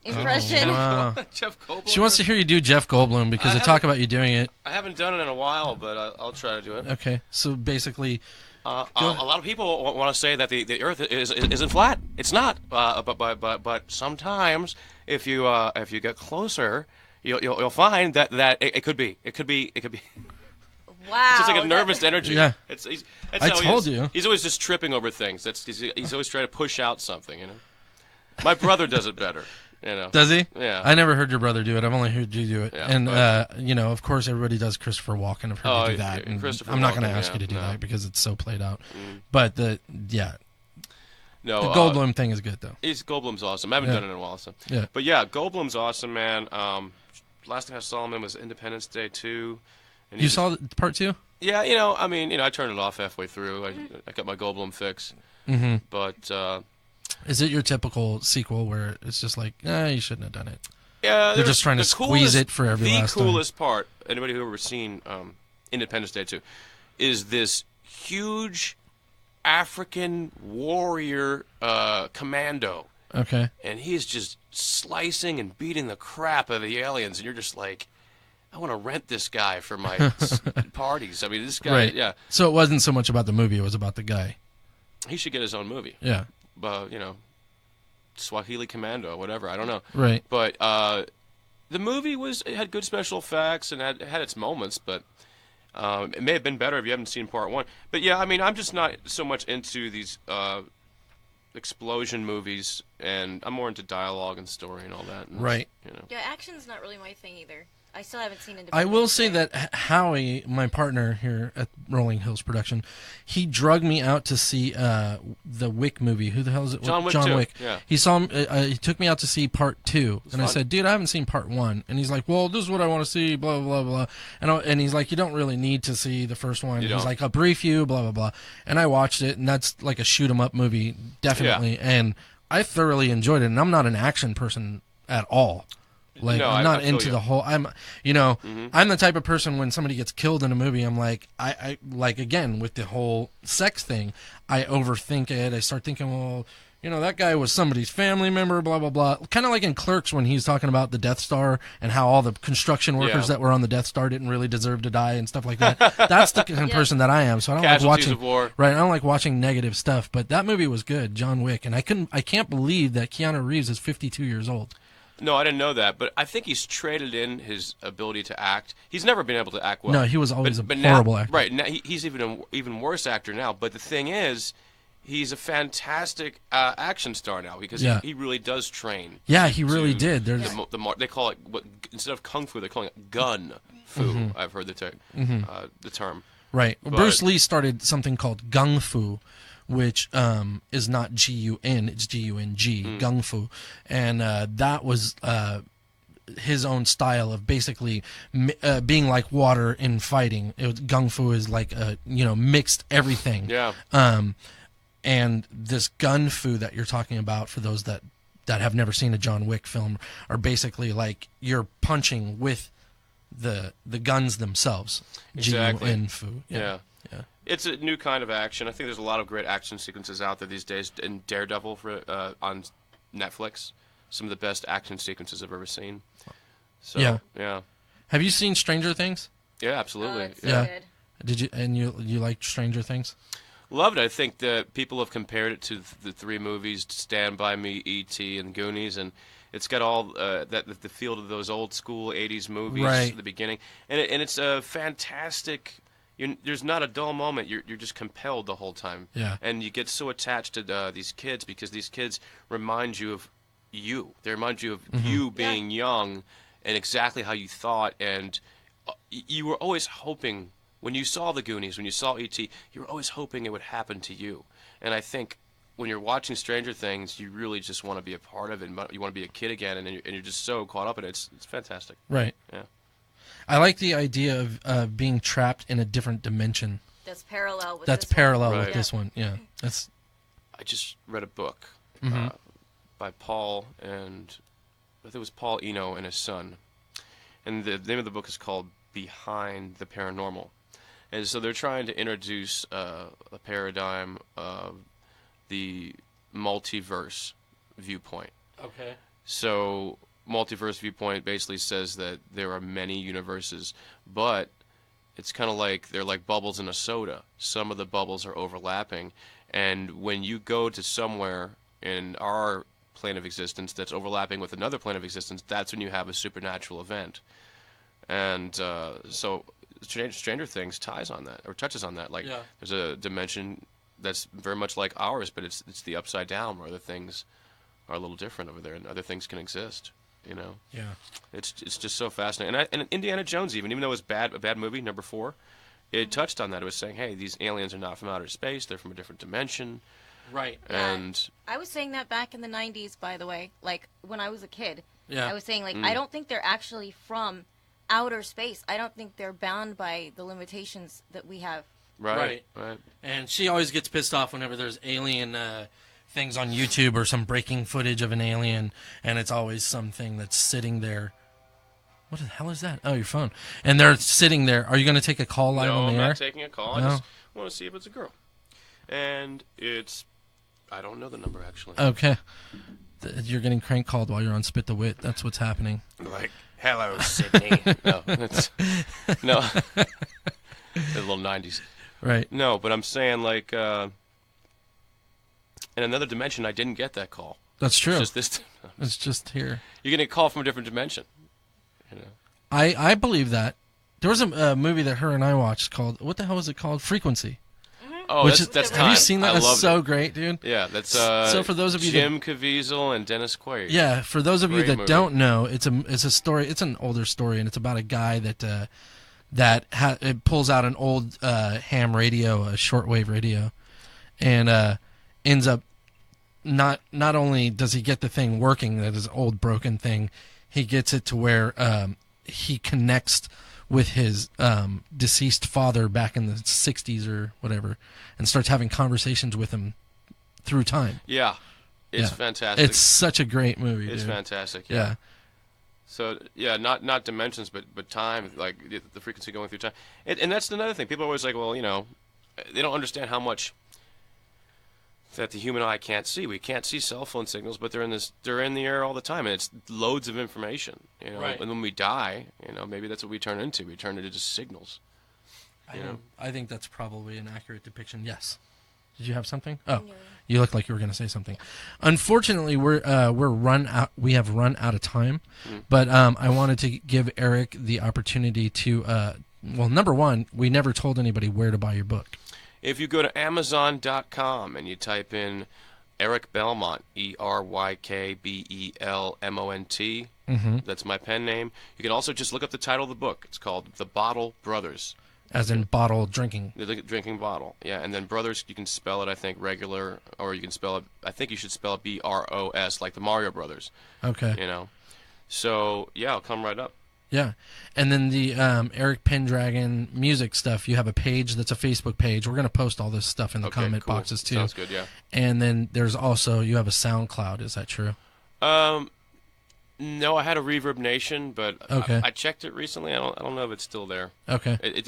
impression. Wow. Jeff Goldblum. She wants to hear you do Jeff Goldblum because I they talk about you doing it. I haven't done it in a while, but I'll try to do it. Okay, so basically, A lot of people want to say that the Earth isn't flat. It's not. But sometimes if you get closer, you'll find that it could be. It could be. Wow. It's just like a nervous energy. Yeah. That's I how he told is. you. He's always just tripping over things. He's always trying to push out something. My brother does it better. does he? Yeah. I never heard your brother do it. I've only heard you do it. Yeah, And, but- of course, everybody does Christopher Walken. I've heard you do that. And Christopher I'm not going to Walken, ask you to do yeah, no. that because it's so played out. But, the No. Goldblum thing is good, though. Goldblum's awesome. I haven't Yeah. done it in a while, so. Yeah. But yeah, Goldblum's awesome, man. Last time I saw him was Independence Day 2. And You saw part 2? Yeah, I turned it off halfway through. I got my Goldblum fix. Mm-hmm. But Is it your typical sequel where it's just like, you shouldn't have done it? yeah, They're just trying to squeeze it for every last The time. coolest part, anybody who ever seen Independence Day 2, is this huge African warrior commando. Okay. And he's just slicing and beating the crap out of the aliens, and you're just like, I want to rent this guy for my parties. I mean, this guy, Right. yeah, So it wasn't so much about the movie, it was about the guy. he should get his own movie. Yeah. Swahili Commando, whatever, I don't know. Right. But the movie it had good special effects and had its moments, but it may have been better if you haven't seen part 1. But yeah, I mean, I'm just not so much into these explosion movies, and I'm more into dialogue and story and all that. And Right. Yeah, action's not really my thing either. I still haven't seen Independence I will say Day. that Howie, my partner here at Rolling Hills Production, he drugged me out to see the Wick movie. Who the hell is it? John Wick John 2, Wick. yeah. He saw him. He took me out to see part 2, and I fun. said, "Dude, I haven't seen part 1." And he's like, "Well, this is what I want to see." Blah blah blah blah. And he's like, "You don't really need to see the first one." You He's don't. like, "I'll brief you." Blah blah blah. And I watched it, and that's like a shoot 'em up movie, definitely. And I thoroughly enjoyed it. And I'm not an action person at all. Like, No, I'm I not feel into you. the whole. I'm the type of person when somebody gets killed in a movie, I'm like, I like, again with the whole sex thing, I overthink it. I start thinking, well, that guy was somebody's family member, blah blah blah. Kind of like in Clerks when he's talking about the Death Star and how all the construction workers Yeah. that were on the Death Star didn't really deserve to die and stuff like that. That's the kind of person that I am. So I don't Casualties like watching of war. right. I don't like watching negative stuff. But that movie was good, John Wick, and I can't believe that Keanu Reeves is 52 years old. No, I didn't know that, but I think he's traded in his ability to act. He's never been able to act well. No, he was always a now, horrible actor. Right, now he's even worse actor now. But the thing is, he's a fantastic action star now because Yeah. he really does train. Yeah, he really to did. There's they call it instead of kung fu, they're calling it gun fu. I've heard the term. right. but- Bruce Lee started something called gung fu, which is not Gun, it's Gung, gung fu, and that was his own style of basically being like water in fighting. Gung fu is like mixed everything. Yeah. And this gun fu that you're talking about, for those that have never seen a John Wick film, are basically like you're punching with the guns themselves. Exactly. Gun fu. Yeah. Yeah. It's a new kind of action. I think there's a lot of great action sequences out there these days. In Daredevil on Netflix, some of the best action sequences I've ever seen. So, Yeah. yeah. Have you seen Stranger Things? Yeah, absolutely. It's so Yeah. good. Did you? And you liked Stranger Things? Loved it. I think that people have compared it to the three movies, Stand By Me, E.T., and Goonies, and it's got all the feel of those old school 80s movies Right. at the beginning. And it's a fantastic... there's not a dull moment. You're just compelled the whole time. Yeah. And you get so attached to these kids because these kids remind you of you. They remind you of you being young and exactly how you thought. And you were always hoping... When you saw the Goonies, when you saw E.T., you were always hoping it would happen to you. And I think when you're watching Stranger Things, you really just want to be a part of it. And you want to be a kid again, and you're just so caught up in it. It's fantastic. Right. Yeah. I like the idea of being trapped in a different dimension. That's parallel with That's this parallel Right. with this one. Yeah. That's I just read a book Mm-hmm. by Paul, and I think it was Paul Eno and his son. And the name of the book is called Behind the Paranormal. And so they're trying to introduce a paradigm of the multiverse viewpoint. okay. So multiverse viewpoint basically says that there are many universes, but it's kind of like they're like bubbles in a soda. Some of the bubbles are overlapping, and when you go to somewhere in our plane of existence that's overlapping with another plane of existence, that's when you have a supernatural event. And so Stranger Things ties on that, or touches on that. Like, Yeah. there's a dimension that's very much like ours, but it's the upside down, where other things are a little different over there, and other things can exist. You know, Yeah. it's just so fascinating. And Indiana Jones, even though it was a bad movie, number 4, it touched on that. It was saying, hey, these aliens are not from outer space; they're from a different dimension. Right. And I was saying that back in the 90s, by the way. Like, when I was a kid. Yeah. I was saying, like, I don't think they're actually from outer space. I don't think they're bound by the limitations that we have. right. And she always gets pissed off whenever there's alien things on YouTube or some breaking footage of an alien, and it's always something that's sitting there. What the hell is that? Oh, your phone. And they're sitting there. Are you going to take a call live No, on I'm the air? not taking a call. No? I just want to see if it's a girl. And I don't know the number, actually. Okay. You're getting crank called while you're on Spit the Wit. That's what's happening. Like, hello, Sydney. No. The little 90s. Right. No, but I'm saying, like, in another dimension, I didn't get that call. That's true. It's just this. It's just here. You're getting a call from a different dimension. You know. I believe that. There was a movie that her and I watched called, what the hell was it called? Frequency. Oh, Which that's have time. you seen that? I That's loved so it. great, dude. Yeah, that's So for those of you Jim Caviezel and Dennis Quaid. Yeah, for those of you Great that movie. don't know, it's a story. It's an older story, and it's about a guy that it pulls out an old ham radio, a shortwave radio, and ends up not only does he get the thing working, that is old broken thing, he gets it to where he connects with his deceased father back in the 60s or whatever, and starts having conversations with him through time. Yeah. It's Yeah. fantastic. It's such a great movie. It's dude. fantastic. Yeah. So yeah, not dimensions, but time, like the frequency going through time, and that's another thing. People are always like, well, they don't understand how much that the human eye can't see. We can't see cell phone signals, but they're in the air all the time, and it's loads of information. Right. And when we die, maybe that's what we turn into. We turn into just signals. I think that's probably an accurate depiction. Yes. Did you have something? Oh, you look like you were going to say something. Unfortunately, we're run out. We have run out of time. But I wanted to give Eryk the opportunity to. Well, number one, we never told anybody where to buy your book. If you go to Amazon.com and you type in Eryk Belmont, ErykBelmont, that's my pen name. You can also just look up the title of the book. It's called The Bottle Brothers. As in bottle drinking. The drinking bottle, yeah. And then Brothers, you can spell it, I think, regular, or you can spell it, I think you should spell it B-R-O-S, like the Mario Brothers. Okay. So, yeah, I'll come right up. Yeah. And then the Eryk Pendragon music stuff, you have a page that's a Facebook page. We're going to post all this stuff in the comment cool. boxes too. Sounds good, yeah. And then there's also, you have a SoundCloud. Is that true? No, I had a Reverb Nation, but Okay. I checked it recently. I don't know if it's still there. Okay. It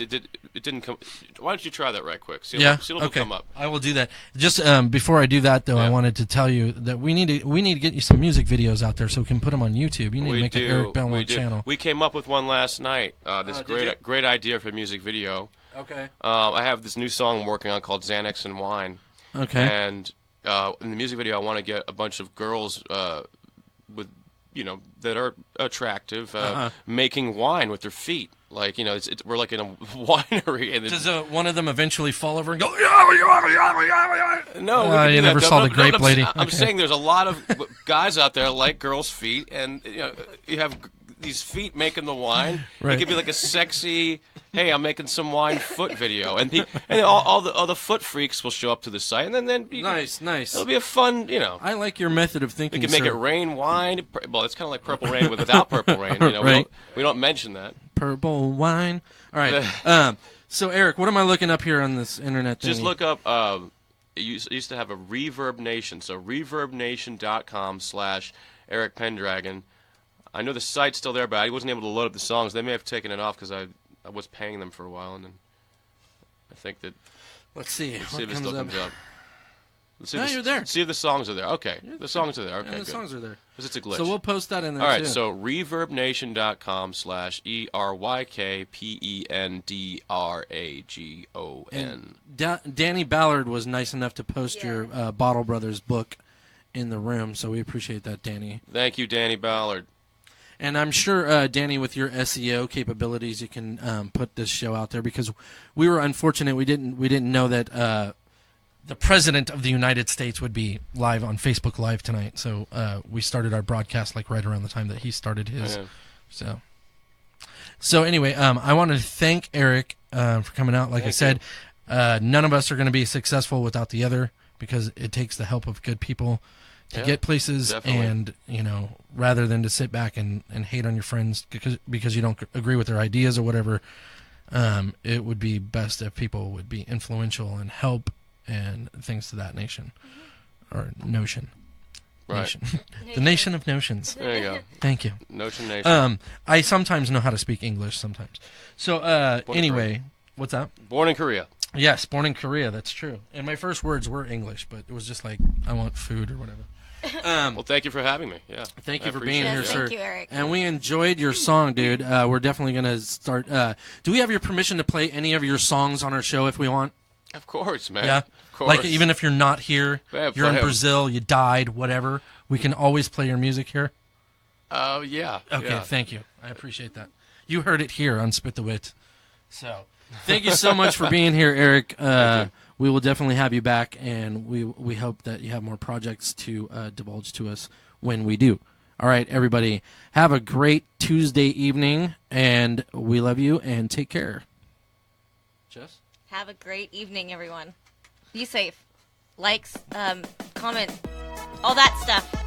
didn't come. Why don't you try that right quick? See Yeah. if it'll Okay. come up. I will do that. Just before I do that, though, I Yeah. wanted to tell you that we need to get you some music videos out there so we can put them on YouTube. You need to make an Eryk Belmont channel. We came up with one last night. This did you? great idea for a music video. Okay. I have this new song I'm working on called Xanax and Wine. Okay. And in the music video, I want to get a bunch of girls with, that are attractive, making wine with their feet. Like, we're like in a winery. And Does one of them eventually fall over and go? No, we can you do never that. saw the grape lady. I'm Okay. saying there's a lot of guys out there like girls' feet, and you have these feet making the wine. Right. It could be like a sexy, hey, I'm making some wine foot video, and all the foot freaks will show up to the site, and then Nice. it'll be a fun, I like your method of thinking. We can make sir. it rain wine. Well, it's kind of like Purple Rain without Purple Rain. Right. We don't mention that. Purple wine. All right. So Eryk, what am I looking up here on this internet thing? Just look up. It used to have a Reverb Nation, so reverbnation.com/Eryk Pendragon. I know the site's still there, but I wasn't able to load up the songs. They may have taken it off because I was paying them for a while, and then I think that. Let's see. Let's see What if it comes still up? comes up. Let's see No, if you're there. See if the songs are there. Okay, the songs are there. Okay, And the good. songs are there. 'Cause it's a glitch. So we'll post that in there All right, too. so reverbnation.com/ERYKPENDRAGON. Danny Ballard was nice enough to post your Bottle Brothers book in the room, so we appreciate that, Danny. Thank you, Danny Ballard. And I'm sure, Danny, with your SEO capabilities, you can put this show out there because we were unfortunate. We didn't know that the President of the United States would be live on Facebook Live tonight. So we started our broadcast like right around the time that he started his. Yeah. So anyway, I wanted to thank Eryk for coming out. Like I said, none of us are going to be successful without the other because it takes the help of good people to get places. Definitely. And, rather than to sit back and hate on your friends because you don't agree with their ideas or whatever, it would be best if people would be influential and help and things to that nation or notion. Right. Nation. The nation of notions. There you go. Thank you. Notion Nation. I sometimes know how to speak English sometimes. So anyway, what's that? Born in Korea. Yes, born in Korea. That's true. And my first words were English, but it was just like I want food or whatever. Well, thank you for having me. Yeah. Thank you I for appreciate being it. here, Yes, sir. thank you, Eryk. And we enjoyed your song, dude. We're definitely gonna start. Do we have your permission to play any of your songs on our show if we want? Of course, man. Yeah. Of course. Like even if you're not here, Yeah, you're in play 'em. Brazil, you died, whatever. We can always play your music here. Oh, yeah. Okay, Yeah. thank you. I appreciate that. You heard it here on Spit the Wit. So, thank you so much for being here, Eryk. We will definitely have you back, and we hope that you have more projects to divulge to us when we do. All right, everybody, have a great Tuesday evening, and we love you, and take care. Jess? Have a great evening, everyone. Be safe. Likes, comment, all that stuff.